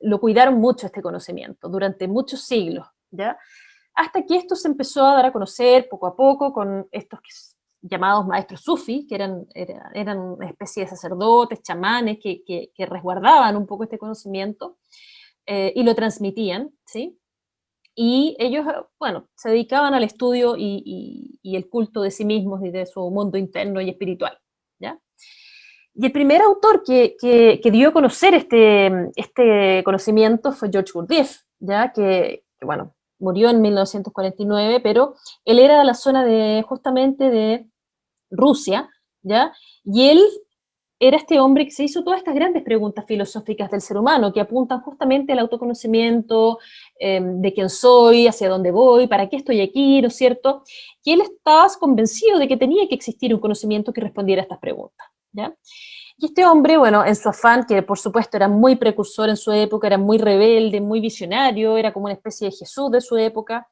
Speaker 2: lo cuidaron mucho este conocimiento durante muchos siglos, ¿ya? Hasta que esto se empezó a dar a conocer poco a poco con estos llamados maestros sufis, que eran una especie de sacerdotes, chamanes, que resguardaban un poco este conocimiento y lo transmitían, ¿sí? Y ellos, bueno, se dedicaban al estudio y el culto de sí mismos y de su mundo interno y espiritual, ¿ya? Y el primer autor que dio a conocer este conocimiento fue George Gurdjieff, ¿ya? Bueno, murió en 1949, pero él era de la zona justamente de Rusia, ¿ya? Y él era este hombre que se hizo todas estas grandes preguntas filosóficas del ser humano, que apuntan justamente al autoconocimiento, de quién soy, hacia dónde voy, para qué estoy aquí, ¿no es cierto? Y él estaba convencido de que tenía que existir un conocimiento que respondiera a estas preguntas, ¿ya? Y este hombre, bueno, en su afán, que por supuesto era muy precursor en su época, era muy rebelde, muy visionario, era como una especie de Jesús de su época,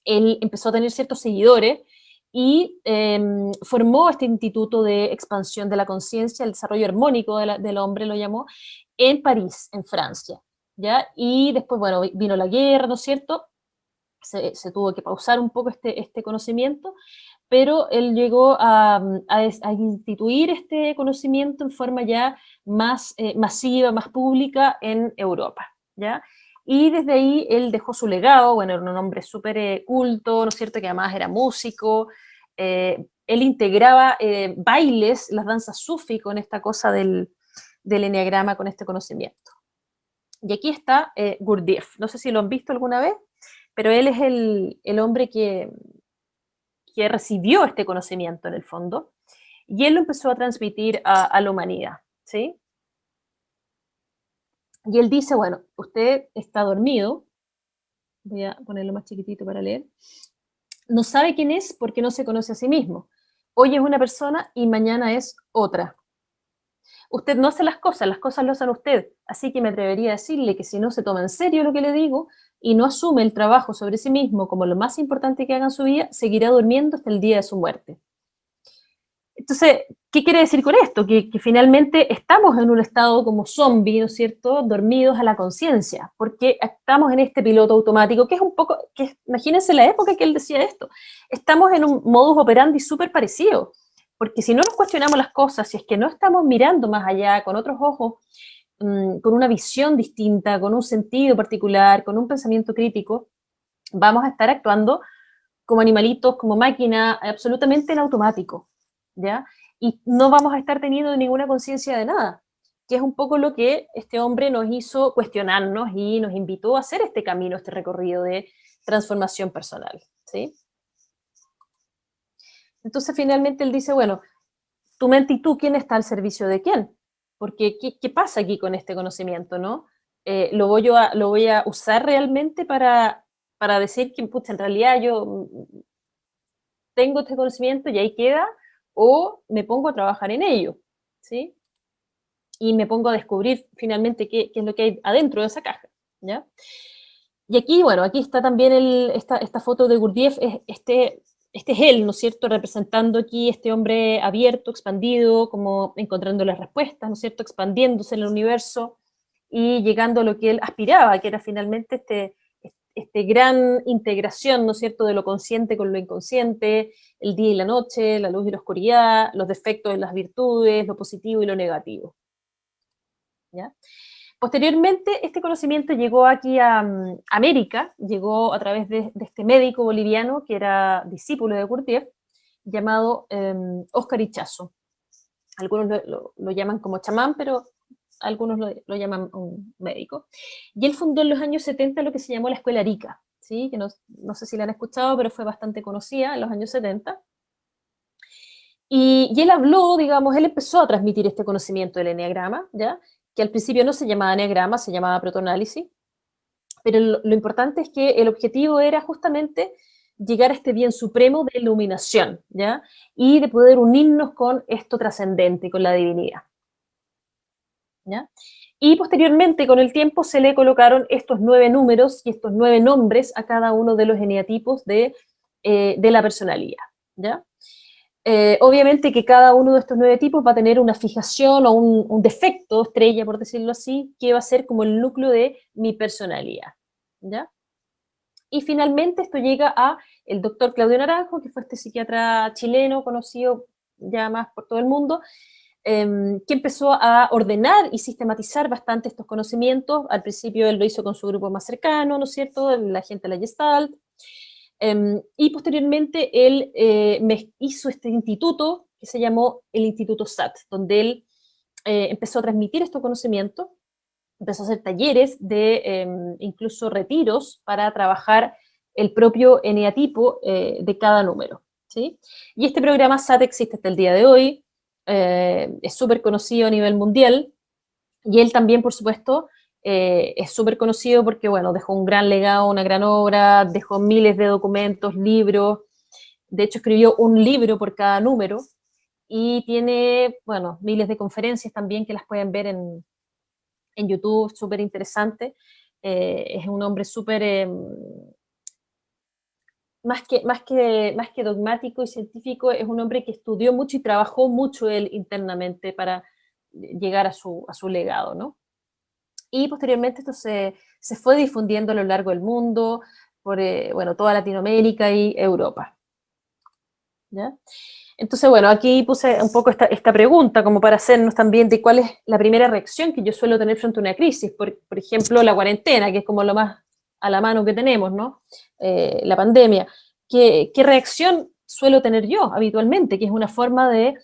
Speaker 2: él empezó a tener ciertos seguidores y formó este Instituto de Expansión de la Conciencia, el Desarrollo Armónico del Hombre, lo llamó, en París, en Francia, ¿ya? Y después, bueno, vino la guerra, ¿no es cierto? Se tuvo que pausar un poco este conocimiento, pero él llegó a instituir este conocimiento en forma ya más masiva, más pública en Europa, ¿ya? Y desde ahí él dejó su legado, bueno, era un hombre súper culto, ¿no es cierto?, que además era músico, él integraba bailes, las danzas sufí con esta cosa del eneagrama, con este conocimiento. Y aquí está Gurdjieff, no sé si lo han visto alguna vez, pero él es el hombre que recibió este conocimiento en el fondo, y él lo empezó a transmitir a la humanidad, ¿sí? Y él dice, bueno, usted está dormido, voy a ponerlo más chiquitito para leer, no sabe quién es porque no se conoce a sí mismo. Hoy es una persona y mañana es otra. Usted no hace las cosas lo hacen usted, así que me atrevería a decirle que si no se toma en serio lo que le digo y no asume el trabajo sobre sí mismo como lo más importante que haga en su vida, seguirá durmiendo hasta el día de su muerte. Entonces, ¿qué quiere decir con esto? Que finalmente estamos en un estado como zombie, ¿no es cierto?, dormidos a la conciencia, porque estamos en este piloto automático, que es un poco, imagínense la época que él decía esto, estamos en un modus operandi súper parecido, porque si no nos cuestionamos las cosas, si es que no estamos mirando más allá, con otros ojos, con una visión distinta, con un sentido particular, con un pensamiento crítico, vamos a estar actuando como animalitos, como máquina, absolutamente en automático, ¿ya? Y no vamos a estar teniendo ninguna conciencia de nada, que es un poco lo que este hombre nos hizo cuestionarnos y nos invitó a hacer este camino, este recorrido de transformación personal, ¿sí? Entonces, finalmente él dice, bueno, tu mente y tú, ¿quién está al servicio de quién? Porque, ¿qué pasa aquí con este conocimiento, no? ¿Lo voy a usar realmente para decir que, pucha, en realidad yo tengo este conocimiento y ahí queda, o me pongo a trabajar en ello, ¿sí? Y me pongo a descubrir finalmente qué es lo que hay adentro de esa caja, ¿ya? Y aquí, bueno, aquí está también esta foto de Gurdjieff, este es él, ¿no es cierto?, representando aquí este hombre abierto, expandido, como encontrando las respuestas, ¿no es cierto?, expandiéndose en el universo y llegando a lo que él aspiraba, que era finalmente este gran integración, ¿no es cierto?, de lo consciente con lo inconsciente, el día y la noche, la luz y la oscuridad, los defectos y las virtudes, lo positivo y lo negativo, ¿ya? Posteriormente, este conocimiento llegó aquí a América, llegó a través de este médico boliviano que era discípulo de Gurdjieff, llamado Óscar Ichazo. Algunos lo llaman como chamán, pero algunos lo llaman un médico. Y él fundó en los años 70 lo que se llamó la Escuela Arica, ¿sí? Que no sé si la han escuchado, pero fue bastante conocida en los años 70. Y él habló, digamos, él empezó a transmitir este conocimiento del eneagrama, ¿ya? Que al principio no se llamaba eneagrama, se llamaba protoanálisis, pero lo importante es que el objetivo era justamente llegar a este bien supremo de iluminación, ¿ya? Y de poder unirnos con esto trascendente, con la divinidad, ¿ya? Y posteriormente, con el tiempo, se le colocaron estos 9 números y estos 9 nombres a cada uno de los eneatipos de la personalidad, ¿ya? Obviamente que cada uno de estos 9 tipos va a tener una fijación o un defecto estrella, por decirlo así, que va a ser como el núcleo de mi personalidad, ¿ya? Y finalmente esto llega a el doctor Claudio Naranjo, que fue este psiquiatra chileno conocido ya más por todo el mundo, que empezó a ordenar y sistematizar bastante estos conocimientos. Al principio él lo hizo con su grupo más cercano, ¿no es cierto?, la gente de la Gestalt, y posteriormente él hizo este instituto que se llamó el Instituto SAT, donde él empezó a transmitir estos conocimientos, empezó a hacer talleres de incluso retiros para trabajar el propio eneatipo de cada número, ¿sí? Y este programa SAT existe hasta el día de hoy, es súper conocido a nivel mundial, y él también, por supuesto, es súper conocido porque, bueno, dejó un gran legado, una gran obra, dejó miles de documentos, libros, de hecho escribió un libro por cada número, y tiene, bueno, miles de conferencias también que las pueden ver en YouTube, súper interesante. Es un hombre súper, más que dogmático y científico, es un hombre que estudió mucho y trabajó mucho él internamente para llegar a su legado, ¿no? Y posteriormente esto se fue difundiendo a lo largo del mundo, por bueno, toda Latinoamérica y Europa. ¿Ya? Entonces, bueno, aquí puse un poco esta pregunta como para hacernos también de cuál es la primera reacción que yo suelo tener frente a una crisis. Por ejemplo, la cuarentena, que es como lo más a la mano que tenemos, ¿no? La pandemia. ¿Qué reacción suelo tener yo habitualmente? Que es una forma de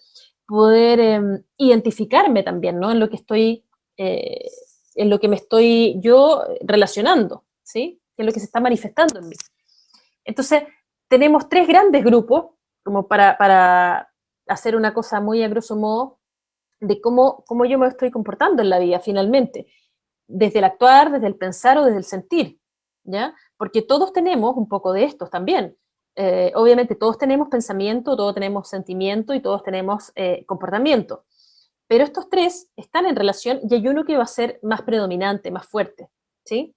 Speaker 2: poder identificarme también, ¿no? Eh, en lo que me estoy yo relacionando, ¿sí? Que es lo que se está manifestando en mí. Entonces, tenemos tres grandes grupos, como para hacer una cosa muy a grosso modo, de cómo yo me estoy comportando en la vida finalmente, desde el actuar, desde el pensar o desde el sentir, ¿ya? Porque todos tenemos un poco de estos también. Obviamente todos tenemos pensamiento, todos tenemos sentimiento y todos tenemos comportamiento. Pero estos tres están en relación y hay uno que va a ser más predominante, más fuerte, ¿sí?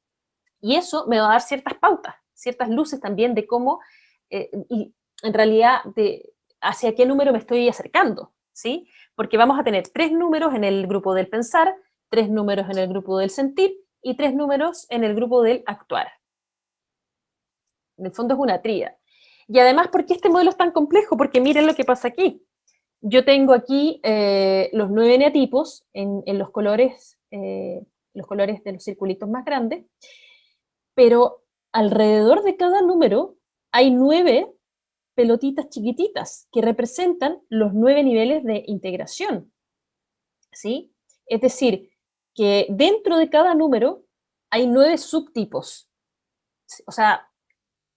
Speaker 2: Y eso me va a dar ciertas pautas, ciertas luces también de cómo, y en realidad, hacia qué número me estoy acercando, ¿sí? Porque vamos a tener 3 números en el grupo del pensar, 3 números en el grupo del sentir y 3 números en el grupo del actuar. En el fondo es una tríada. Y además, ¿por qué este modelo es tan complejo? Porque miren lo que pasa aquí. Yo tengo aquí los 9 eneatipos en los colores de los circulitos más grandes, pero alrededor de cada número hay 9 pelotitas chiquititas que representan los 9 niveles de integración, ¿sí? Es decir, que dentro de cada número hay 9 subtipos. O sea,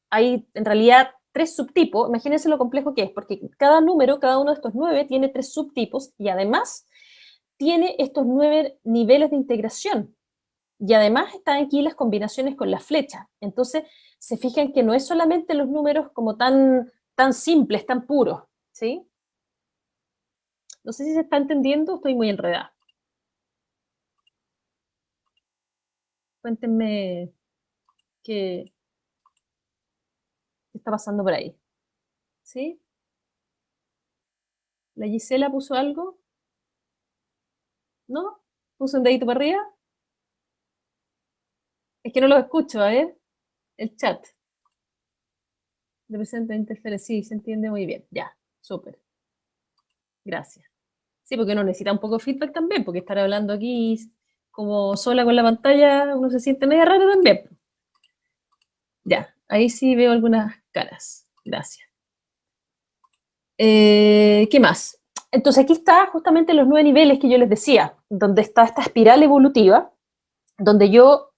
Speaker 2: hay en realidad 3 subtipos. Imagínense lo complejo que es, porque cada número, cada uno de estos 9 tiene 3 subtipos y además tiene estos 9 niveles de integración. Y además están aquí las combinaciones con las flechas. Entonces, se fijan que no es solamente los números como tan simples, tan puros, ¿sí? No sé si se está entendiendo, estoy muy enredada. Cuéntenme qué está pasando por ahí. ¿Sí? ¿La Gisela puso algo? ¿No? ¿Puso un dedito para arriba? Es que no lo escucho, a ver. El chat. De presente interferencia. Sí, se entiende muy bien. Ya, súper. Gracias. Sí, porque uno necesita un poco de feedback también, porque estar hablando aquí como sola con la pantalla, uno se siente medio raro también. Ya, ahí sí veo algunas caras. Gracias. ¿Qué más? Entonces aquí está justamente los 9 niveles que yo les decía, donde está esta espiral evolutiva, donde yo,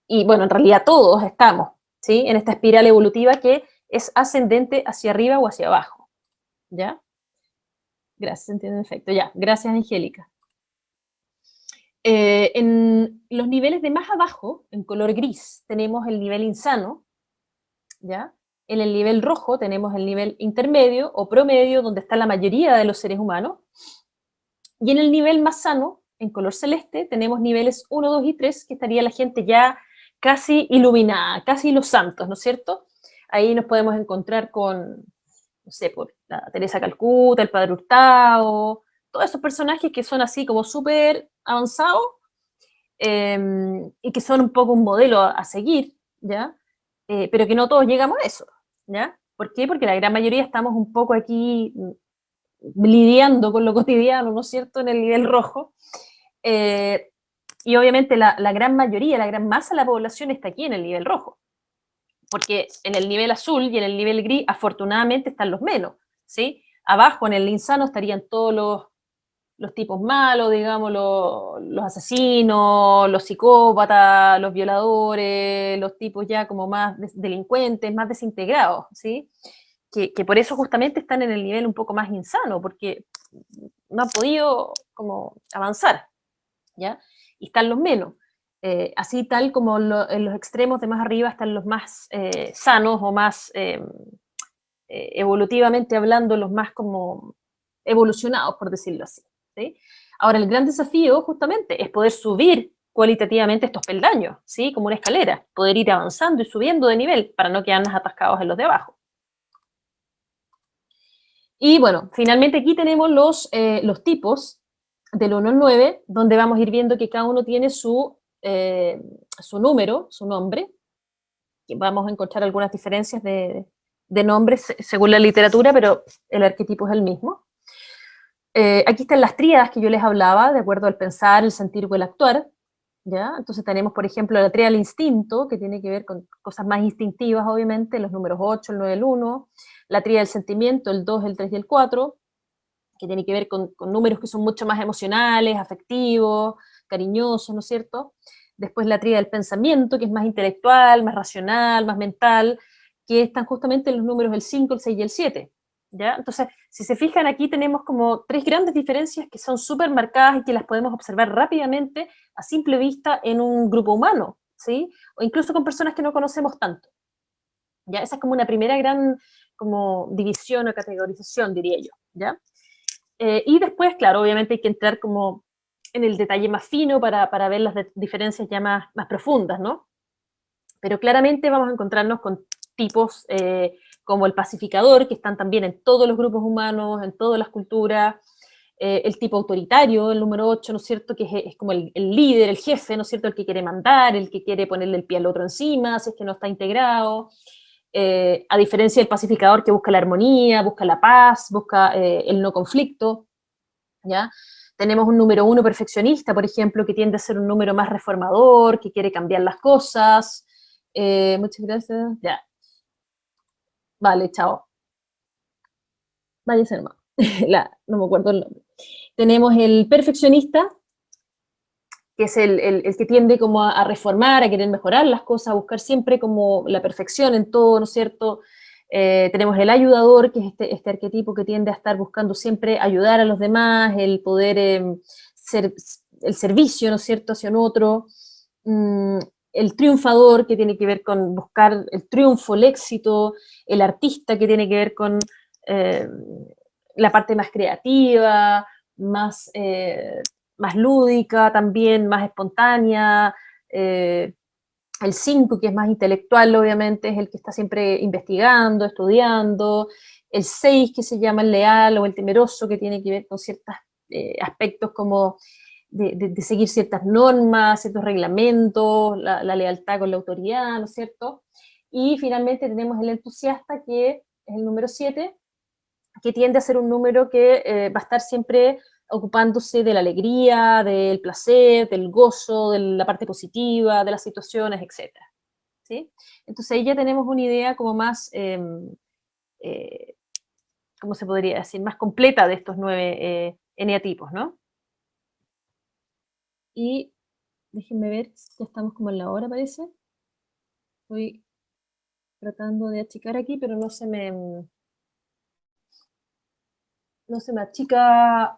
Speaker 2: y bueno, en realidad todos estamos, ¿sí? En esta espiral evolutiva que es ascendente hacia arriba o hacia abajo, ¿ya? Gracias, entiendo perfecto, ya, gracias Angélica. En los niveles de más abajo, en color gris, tenemos el nivel insano, ¿ya? En el nivel rojo tenemos el nivel intermedio o promedio, donde está la mayoría de los seres humanos. Y en el nivel más sano, en color celeste, tenemos niveles 1, 2 y 3, que estaría la gente ya casi iluminada, casi los santos, ¿no es cierto? Ahí nos podemos encontrar con, no sé, por la Teresa Calcuta, el Padre Hurtado, todos esos personajes que son así como súper avanzados y que son un poco un modelo a seguir, ¿ya? Pero que no todos llegamos a eso, ¿ya? ¿Por qué? Porque la gran mayoría estamos un poco aquí lidiando con lo cotidiano, ¿no es cierto?, en el nivel rojo. Y obviamente la gran mayoría, la gran masa de la población está aquí en el nivel rojo, porque en el nivel azul y en el nivel gris afortunadamente están los menos, ¿sí? Abajo en el insano estarían todos los tipos malos, digamos, los asesinos, los psicópatas, los violadores, los tipos ya como más delincuentes, más desintegrados, ¿sí? Que por eso justamente están en el nivel un poco más insano, porque no han podido como avanzar, ¿ya? Y están los menos. Así tal como en los extremos de más arriba están los más sanos o más evolutivamente hablando, los más como evolucionados, por decirlo así, ¿sí? Ahora, el gran desafío justamente es poder subir cualitativamente estos peldaños, ¿sí? Como una escalera, poder ir avanzando y subiendo de nivel para no quedarnos atascados en los de abajo. Y bueno, finalmente aquí tenemos los tipos del 1 al 9, donde vamos a ir viendo que cada uno tiene su número, su nombre, que vamos a encontrar algunas diferencias de nombres según la literatura, pero el arquetipo es el mismo. Aquí están las tríadas que yo les hablaba, de acuerdo al pensar, el sentir o el actuar, ¿ya? Entonces tenemos, por ejemplo, la tríada del instinto, que tiene que ver con cosas más instintivas, obviamente, los números 8, el 9, el 1, la tríada del sentimiento, el 2, el 3 y el 4, que tiene que ver con números que son mucho más emocionales, afectivos, cariñosos, ¿no es cierto? Después la tríada del pensamiento, que es más intelectual, más racional, más mental, que están justamente en los números el 5, el 6 y el 7, ¿ya? Entonces, si se fijan, aquí tenemos como tres grandes diferencias que son súper marcadas y que las podemos observar rápidamente a simple vista en un grupo humano, ¿sí? O incluso con personas que no conocemos tanto, ¿ya? Esa es como una primera gran como división o categorización, diría yo, ¿ya? Y después, claro, obviamente hay que entrar como en el detalle más fino para ver las diferencias ya más profundas, ¿no? Pero claramente vamos a encontrarnos con tipos como el pacificador, que están también en todos los grupos humanos, en todas las culturas, el tipo autoritario, el número 8, ¿no es cierto?, que es como el líder, el jefe, ¿no es cierto?, el que quiere mandar, el que quiere ponerle el pie al otro encima, si es que no está integrado, a diferencia del pacificador que busca la armonía, busca la paz, busca el no conflicto, ¿ya? Tenemos un número 1 perfeccionista, por ejemplo, que tiende a ser un número más reformador, que quiere cambiar las cosas. Muchas gracias. Ya. Vale, chao. Váyase hermano. No me acuerdo el nombre. Tenemos el perfeccionista, que es el que tiende como a reformar, a querer mejorar las cosas, a buscar siempre como la perfección en todo, ¿no es cierto? Tenemos el ayudador, que es este arquetipo que tiende a estar buscando siempre ayudar a los demás, el poder el servicio, ¿no es cierto?, hacia un otro. El triunfador, que tiene que ver con buscar el triunfo, el éxito. El artista, que tiene que ver con la parte más creativa, más lúdica también, más espontánea. El 5, que es más intelectual, obviamente, es el que está siempre investigando, estudiando. El 6, que se llama el leal o el temeroso, que tiene que ver con ciertos aspectos como de seguir ciertas normas, ciertos reglamentos, la lealtad con la autoridad, ¿no es cierto? Y finalmente tenemos el entusiasta, que es el número 7, que tiende a ser un número que va a estar siempre ocupándose de la alegría, del placer, del gozo, de la parte positiva, de las situaciones, etc. ¿Sí? Entonces ahí ya tenemos una idea como más, ¿cómo se podría decir?, más completa de estos 9 eneatipos, ¿no? Y déjenme ver, ya estamos como en la hora, parece. Estoy tratando de achicar aquí, pero no se me achica,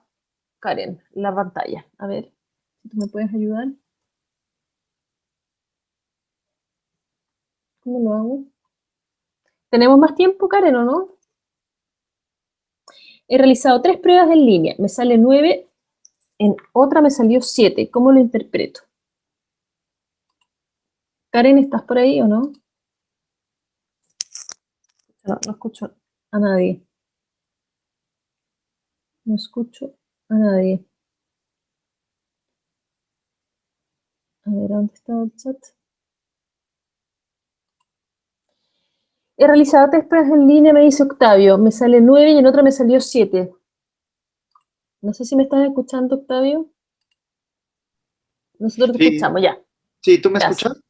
Speaker 2: Karen, la pantalla. A ver, si tú me puedes ayudar. ¿Cómo lo hago? ¿Tenemos más tiempo, Karen, o no? He realizado 3 pruebas en línea. Me sale 9, en otra me salió 7. ¿Cómo lo interpreto? Karen, ¿estás por ahí o no? No escucho a nadie. No escucho a nadie. A ver, ¿dónde está el chat? He realizado 3 pruebas en línea, me dice Octavio. Me sale 9 y en otra me salió 7. No sé si me estás escuchando, Octavio. Nosotros te
Speaker 5: Sí,
Speaker 2: escuchamos, ya.
Speaker 5: sí, ¿tú me
Speaker 2: Gracias.
Speaker 5: escuchas?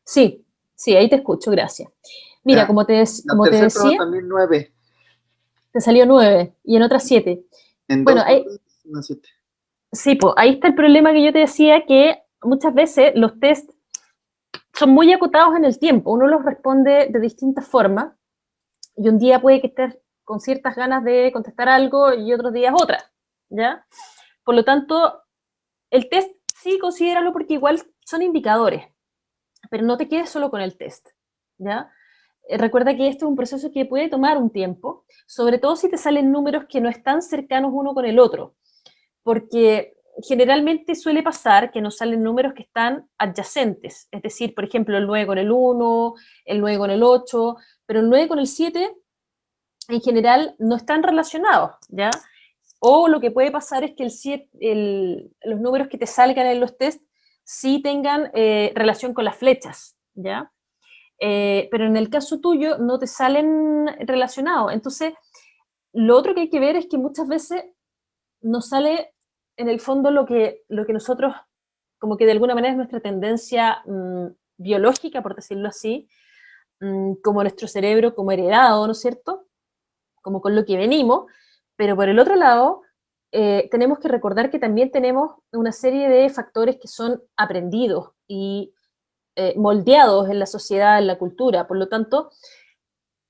Speaker 2: Sí, sí, ahí te escucho, gracias. Mira,
Speaker 5: Ya,
Speaker 2: como te
Speaker 5: la tercera prueba
Speaker 2: decía,
Speaker 5: también 9.
Speaker 2: te salió 9 y en otras 7.
Speaker 5: En
Speaker 2: Bueno,
Speaker 5: 2
Speaker 2: ahí,
Speaker 5: notas, una 7.
Speaker 2: sí, pues, ahí está el problema que yo te decía, que muchas veces los test son muy acotados en el tiempo. Uno los responde de distintas formas y un día puede que estés con ciertas ganas de contestar algo y otros días otra, ¿ya? Por lo tanto, el test sí considéralo porque igual son indicadores, pero no te quedes solo con el test, ¿ya? Recuerda que esto es un proceso que puede tomar un tiempo, sobre todo si te salen números que no están cercanos uno con el otro, porque generalmente suele pasar que nos salen números que están adyacentes, es decir, por ejemplo, el 9 con el 1, el 9 con el 8, pero el 9 con el 7 en general no están relacionados, ¿ya? O lo que puede pasar es que los números que te salgan en los test sí tengan relación con las flechas, ¿ya? Pero en el caso tuyo no te salen relacionados. Entonces, lo otro que hay que ver es que muchas veces nos sale en el fondo lo que nosotros, como que de alguna manera es nuestra tendencia biológica, por decirlo así, como nuestro cerebro, como heredado, ¿no es cierto? Como con lo que venimos, pero por el otro lado, tenemos que recordar que también tenemos una serie de factores que son aprendidos y moldeados en la sociedad, en la cultura. Por lo tanto,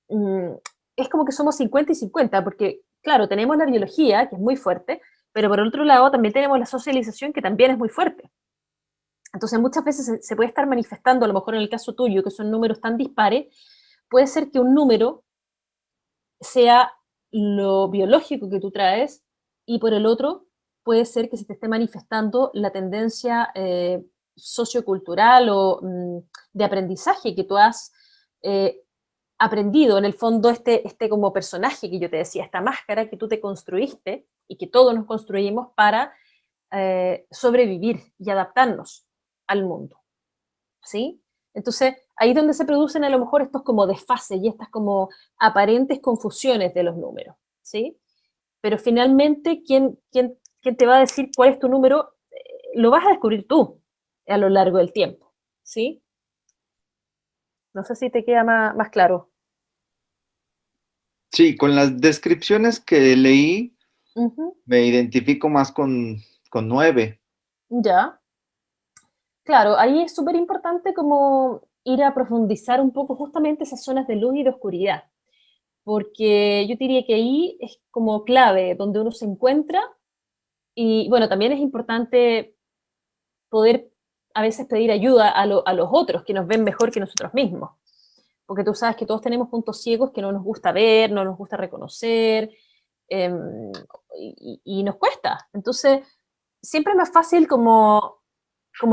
Speaker 2: mm, es como que somos 50 y 50, porque, claro, tenemos la biología, que es muy fuerte, pero por otro lado también tenemos la socialización, que también es muy fuerte. Entonces, muchas veces se puede estar manifestando, a lo mejor en el caso tuyo, que son números tan dispares, puede ser que un número sea lo biológico que tú traes y por el otro puede ser que se te esté manifestando la tendencia sociocultural o de aprendizaje que tú has eh, aprendido, en el fondo, este como personaje que yo te decía, esta máscara que tú te construiste y que todos nos construimos para sobrevivir y adaptarnos al mundo, ¿sí? Entonces, ahí es donde se producen a lo mejor estos como desfases y estas como aparentes confusiones de los números, ¿sí? Pero finalmente, ¿quién te va a decir cuál es tu número? Lo vas a descubrir tú a lo largo del tiempo, ¿sí? No sé si te queda más claro.
Speaker 5: Sí, con las descripciones que leí,
Speaker 2: Ujú.
Speaker 5: me identifico más con 9.
Speaker 2: Ya. Claro, ahí es súper importante como ir a profundizar un poco justamente esas zonas de luz y de oscuridad, porque yo diría que ahí es como clave donde uno se encuentra y bueno, también es importante poder a veces pedir ayuda a los otros que nos ven mejor que nosotros mismos, porque tú sabes que todos tenemos puntos ciegos que no nos gusta ver, no nos gusta reconocer eh, y nos cuesta. Entonces, siempre es más fácil como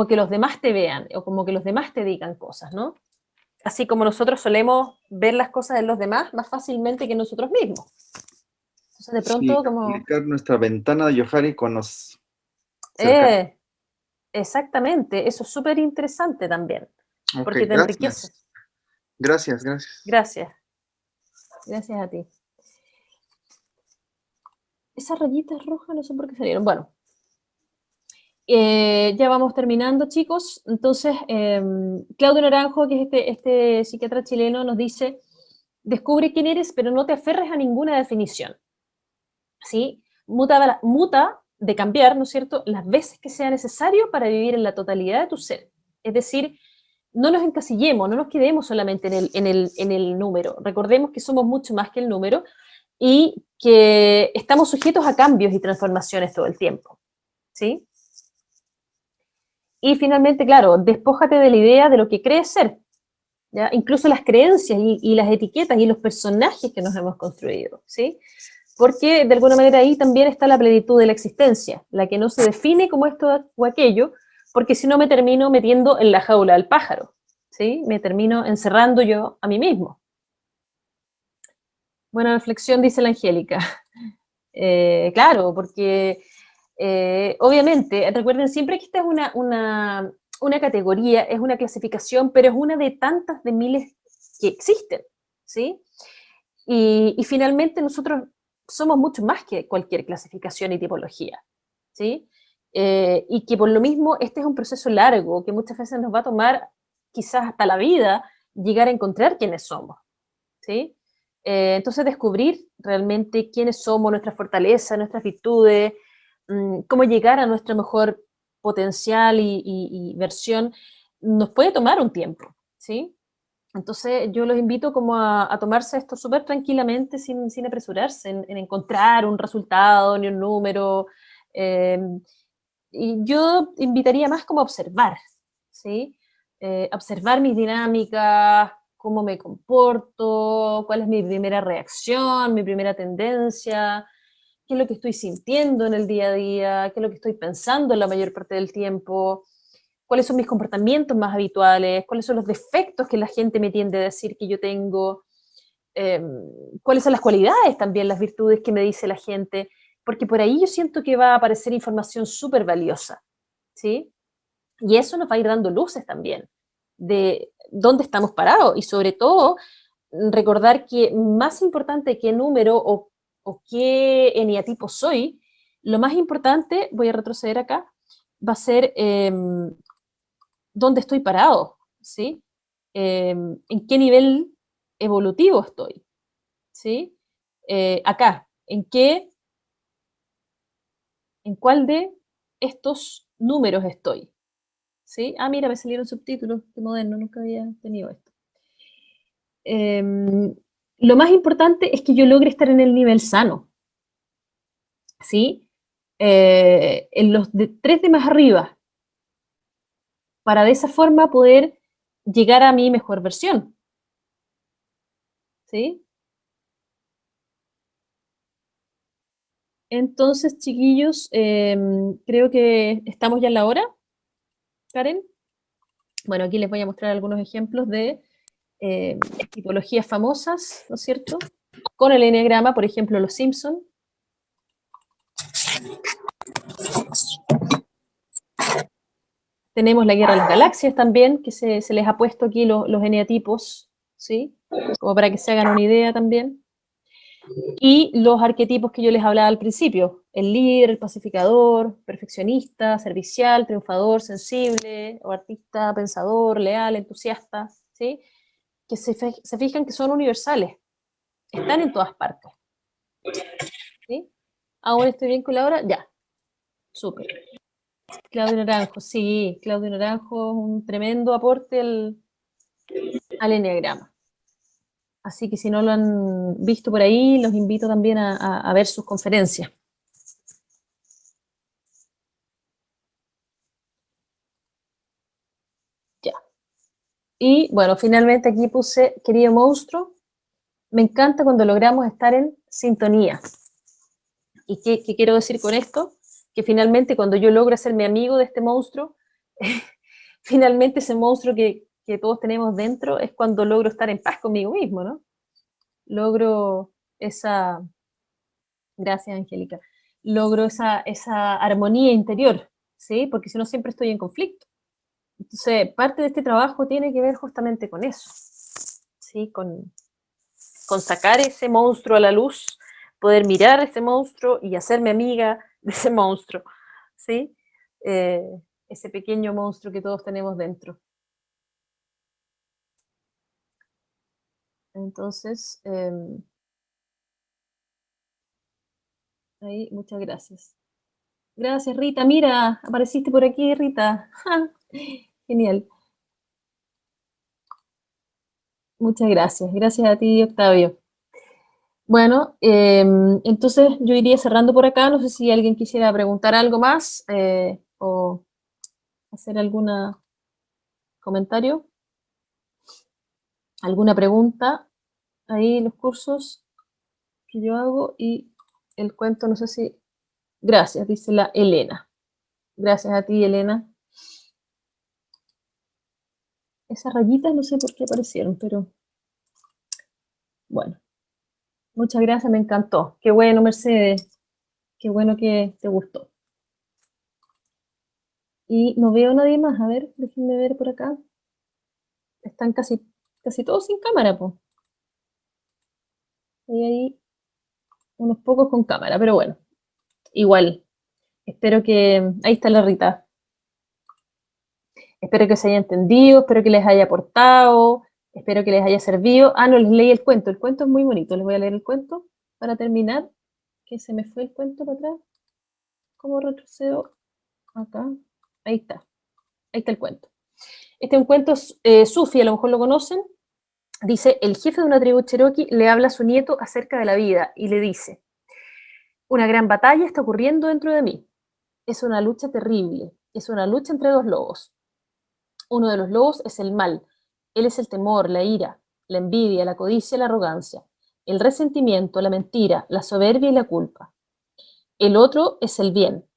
Speaker 2: que los demás te vean o como que los demás te digan cosas, ¿no? Así como nosotros solemos ver las cosas de los demás más fácilmente que nosotros mismos. Entonces, de
Speaker 5: Sí,
Speaker 2: pronto, como,
Speaker 5: aplicar nuestra ventana de Johari con los cercanos.
Speaker 2: eh, exactamente, eso es súper interesante también,
Speaker 5: Ok,
Speaker 2: porque te enriquece.
Speaker 5: gracias. Gracias, gracias.
Speaker 2: Gracias, gracias a ti. Esas rayitas rojas no sé por qué salieron. Bueno, ya vamos terminando, chicos. Entonces, Claudio Naranjo, que es este psiquiatra chileno, nos dice, descubre quién eres, pero no te aferres a ninguna definición. ¿Sí? Muta de cambiar, ¿no es cierto?, las veces que sea necesario para vivir en la totalidad de tu ser. Es decir, no nos encasillemos, no nos quedemos solamente en el número. Recordemos que somos mucho más que el número y que estamos sujetos a cambios y transformaciones todo el tiempo. ¿Sí? Y finalmente, claro, despójate de la idea de lo que crees ser, ¿ya? Incluso las creencias y las etiquetas y los personajes que nos hemos construido, ¿sí? Porque de alguna manera ahí también está la plenitud de la existencia, la que no se define como esto o aquello, porque si no me termino metiendo en la jaula del pájaro, ¿sí? Me termino encerrando yo a mí mismo. Buena reflexión, dice la Angélica. Claro, porque obviamente, recuerden siempre que esta es una categoría, es una clasificación, pero es una de tantas de miles que existen, ¿sí? Y finalmente nosotros somos mucho más que cualquier clasificación y tipología, ¿sí? Y que por lo mismo este es un proceso largo que muchas veces nos va a tomar quizás hasta la vida llegar a encontrar quiénes somos, ¿sí? Entonces descubrir realmente quiénes somos, nuestras fortalezas, nuestras virtudes, cómo llegar a nuestro mejor potencial y versión, nos puede tomar un tiempo, ¿sí? Entonces yo los invito como a tomarse esto súper tranquilamente, sin apresurarse en encontrar un resultado ni un número. eh, y yo invitaría más como a observar, ¿sí? Observar mis dinámicas, cómo me comporto, cuál es mi primera reacción, mi primera tendencia, qué es lo que estoy sintiendo en el día a día, qué es lo que estoy pensando en la mayor parte del tiempo, cuáles son mis comportamientos más habituales, cuáles son los defectos que la gente me tiende a decir que yo tengo, eh, cuáles son las cualidades también, las virtudes que me dice la gente, porque por ahí yo siento que va a aparecer información súper valiosa, ¿sí? Y eso nos va a ir dando luces también de dónde estamos parados y sobre todo recordar que más importante que número o qué eneatipo soy, lo más importante, voy a retroceder acá, va a ser dónde estoy parado, ¿sí? En qué nivel evolutivo estoy, ¿sí? Acá, en cuál de estos números estoy, ¿sí? Ah, mira, me salieron subtítulos, qué moderno, nunca había tenido esto. Lo más importante es que yo logre estar en el nivel sano, ¿sí? En los tres de más arriba, para de esa forma poder llegar a mi mejor versión, ¿sí? Entonces, chiquillos, creo que estamos ya en la hora, Karen. Bueno, aquí les voy a mostrar algunos ejemplos de tipologías famosas, ¿no es cierto? Con el eneagrama, por ejemplo, los Simpson. Tenemos la Guerra de las Galaxias también, que se les ha puesto aquí los eneatipos, ¿sí? Como para que se hagan una idea también. Y los arquetipos que yo les hablaba al principio, el líder, el pacificador, perfeccionista, servicial, triunfador, sensible, o artista, pensador, leal, entusiasta, ¿sí? Que se fijan que son universales, están en todas partes, ¿sí? ¿Ahora estoy bien con la hora? Ya, súper. Claudio Naranjo, sí, Claudio Naranjo es un tremendo aporte al enneagrama. Así que si no lo han visto por ahí, los invito también a ver sus conferencias. Ya. Y bueno, finalmente aquí puse, querido monstruo, me encanta cuando logramos estar en sintonía. ¿Y qué quiero decir con esto? Que finalmente cuando yo logro hacerme amigo de este monstruo, finalmente ese monstruo que todos tenemos dentro es cuando logro estar en paz conmigo mismo, ¿no? Logro esa, gracias Angélica, logro esa armonía interior, ¿sí? Porque si no siempre estoy en conflicto. Entonces, parte de este trabajo tiene que ver justamente con eso, ¿sí? Con sacar ese monstruo a la luz, poder mirar a ese monstruo y hacerme amiga de ese monstruo, ¿sí? Eh, ese pequeño monstruo que todos tenemos dentro. Entonces, ahí, muchas gracias. Gracias, Rita. Mira, apareciste por aquí, Rita. Genial. Muchas gracias. Gracias a ti, Octavio. Bueno, entonces yo iría cerrando por acá. No sé si alguien quisiera preguntar algo más o hacer algún comentario, alguna pregunta. Ahí los cursos que yo hago y el cuento, no sé si... Gracias, dice la Elena. Gracias a ti, Elena. Esas rayitas no sé por qué aparecieron, pero bueno. Muchas gracias, me encantó. Qué bueno, Mercedes. Qué bueno que te gustó. Y no veo a nadie más. A ver, déjenme ver por acá. Están casi todos sin cámara, pues. Ahí, unos pocos con cámara, pero bueno, igual. Espero que... Ahí está la Rita. Espero que se haya entendido, espero que les haya aportado, espero que les haya servido. Ah, no, les leí el cuento es muy bonito, les voy a leer el cuento para terminar, que se me fue el cuento para atrás. ¿Cómo retrocedo? Acá, ahí está el cuento. Este es un cuento sufi, a lo mejor lo conocen. Dice, el jefe de una tribu cherokee le habla a su nieto acerca de la vida y le dice, una gran batalla está ocurriendo dentro de mí. Es una lucha terrible, es una lucha entre dos lobos. Uno de los lobos es el mal. Él es el temor, la ira, la envidia, la codicia, la arrogancia, el resentimiento, la mentira, la soberbia y la culpa. El otro es el bien.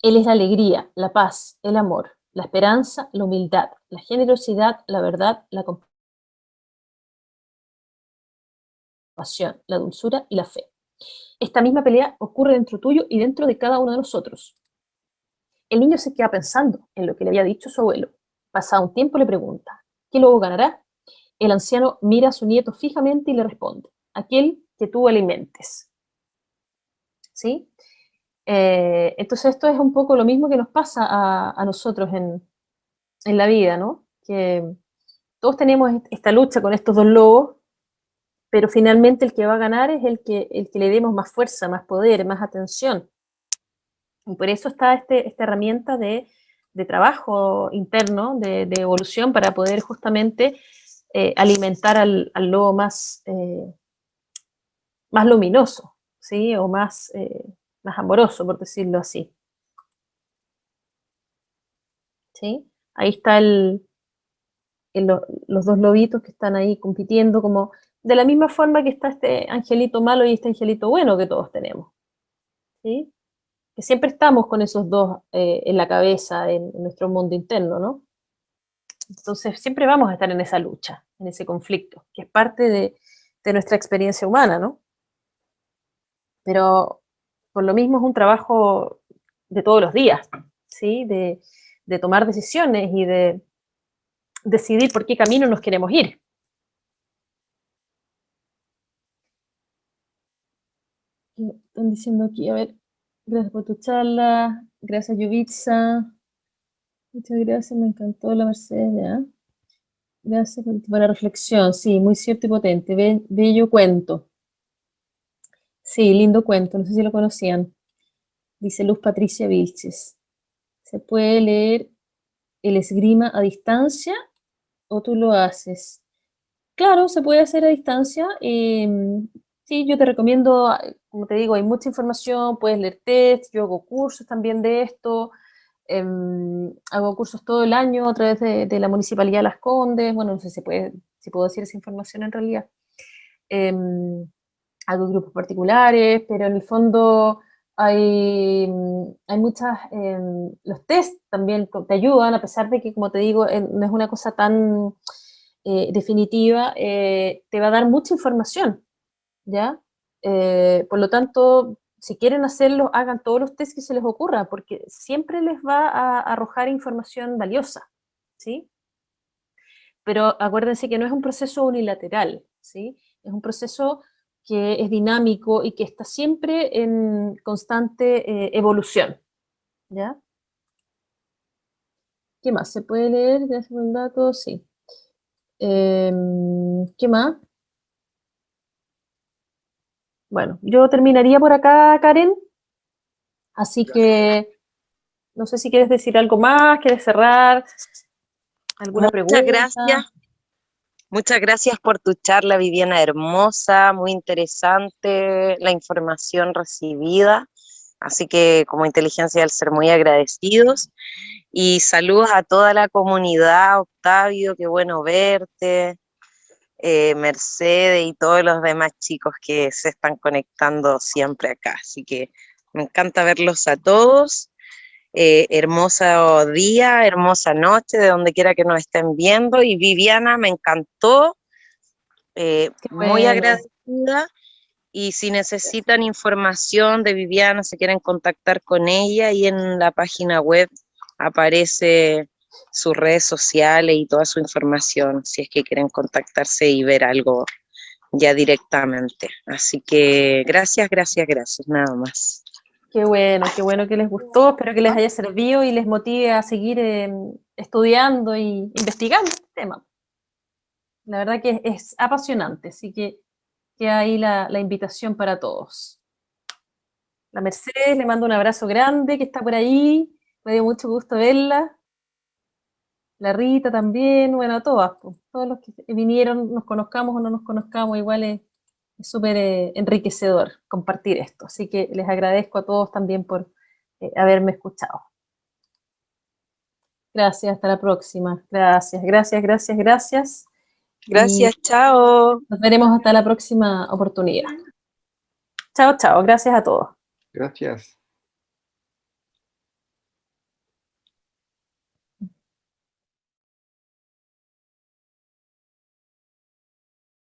Speaker 2: Él es la alegría, la paz, el amor, la esperanza, la humildad, la generosidad, la verdad, la compasión, la dulzura y la fe. Esta misma pelea ocurre dentro tuyo y dentro de cada uno de nosotros. El niño se queda pensando en lo que le había dicho su abuelo. Pasado un tiempo le pregunta, ¿qué lobo ganará? El anciano mira a su nieto fijamente y le responde, aquel que tú alimentes. ¿Sí? Entonces esto es un poco lo mismo que nos pasa a nosotros en la vida, ¿no? Que todos tenemos esta lucha con estos dos lobos, pero finalmente el que va a ganar es el que le demos más fuerza, más poder, más atención. Y por eso está esta herramienta de trabajo interno, de evolución, para poder justamente alimentar al lobo más luminoso, ¿sí? O más amoroso, por decirlo así. ¿Sí? Ahí está los dos lobitos que están ahí compitiendo, como de la misma forma que está este angelito malo y este angelito bueno que todos tenemos. ¿Sí? Que siempre estamos con esos dos en la cabeza, en nuestro mundo interno, ¿no? Entonces siempre vamos a estar en esa lucha, en ese conflicto, que es parte de nuestra experiencia humana, ¿no? Pero por lo mismo es un trabajo de todos los días, ¿sí? De tomar decisiones y de decidir por qué camino nos queremos ir. ¿Qué están diciendo aquí? A ver, gracias por tu charla, gracias Yubitsa, muchas gracias, me encantó la Mercedes, ¿ya? Gracias por la reflexión, sí, muy cierto y potente, bello cuento. Sí, lindo cuento, no sé si lo conocían. Dice Luz Patricia Vilches. ¿Se puede leer el esgrima a distancia o tú lo haces? Claro, se puede hacer a distancia. Sí, yo te recomiendo, como te digo, hay mucha información, puedes leer test, yo hago cursos también de esto, hago cursos todo el año a través de la Municipalidad de Las Condes, bueno, no sé si puedo decir esa información en realidad. Hago grupos particulares, pero en el fondo hay muchas, los test también te ayudan, a pesar de que, como te digo, no es una cosa tan definitiva, te va a dar mucha información, ¿ya? Por lo tanto, si quieren hacerlo, hagan todos los tests que se les ocurra, porque siempre les va a arrojar información valiosa, ¿sí? Pero acuérdense que no es un proceso unilateral, ¿sí? Es un proceso que es dinámico y que está siempre en constante evolución, ¿ya? ¿Qué más? ¿Se puede leer? Gracias por el dato, sí. ¿Qué más? Bueno, yo terminaría por acá, Karen. Así que no sé si quieres decir algo más, quieres cerrar, alguna pregunta.
Speaker 1: Muchas gracias. Muchas gracias por tu charla, Viviana, hermosa, muy interesante la información recibida. Así que como Inteligencia del Ser, muy agradecidos. Y saludos a toda la comunidad, Octavio, qué bueno verte, Mercedes y todos los demás chicos que se están conectando siempre acá. Así que me encanta verlos a todos. Hermoso día, hermosa noche, de donde quiera que nos estén viendo. Y Viviana, me encantó, muy
Speaker 2: Bueno.
Speaker 1: agradecida. Y si necesitan información de Viviana, se quieren contactar con ella, y en la página web aparece sus redes sociales y toda su información, si es que quieren contactarse y ver algo ya directamente. Así que gracias, nada más.
Speaker 2: Qué bueno que les gustó, espero que les haya servido y les motive a seguir estudiando y investigando este tema. La verdad que es apasionante, así que queda ahí la invitación para todos. La Mercedes, le mando un abrazo grande, que está por ahí, me dio mucho gusto verla. La Rita también, bueno, a todas, pues, todos los que vinieron, nos conozcamos o no nos conozcamos, igual es súper enriquecedor compartir esto. Así que les agradezco a todos también por haberme escuchado. Gracias, hasta la próxima. Gracias.
Speaker 1: Gracias, chao.
Speaker 2: Nos veremos hasta la próxima oportunidad. Chao, gracias a todos.
Speaker 5: Gracias.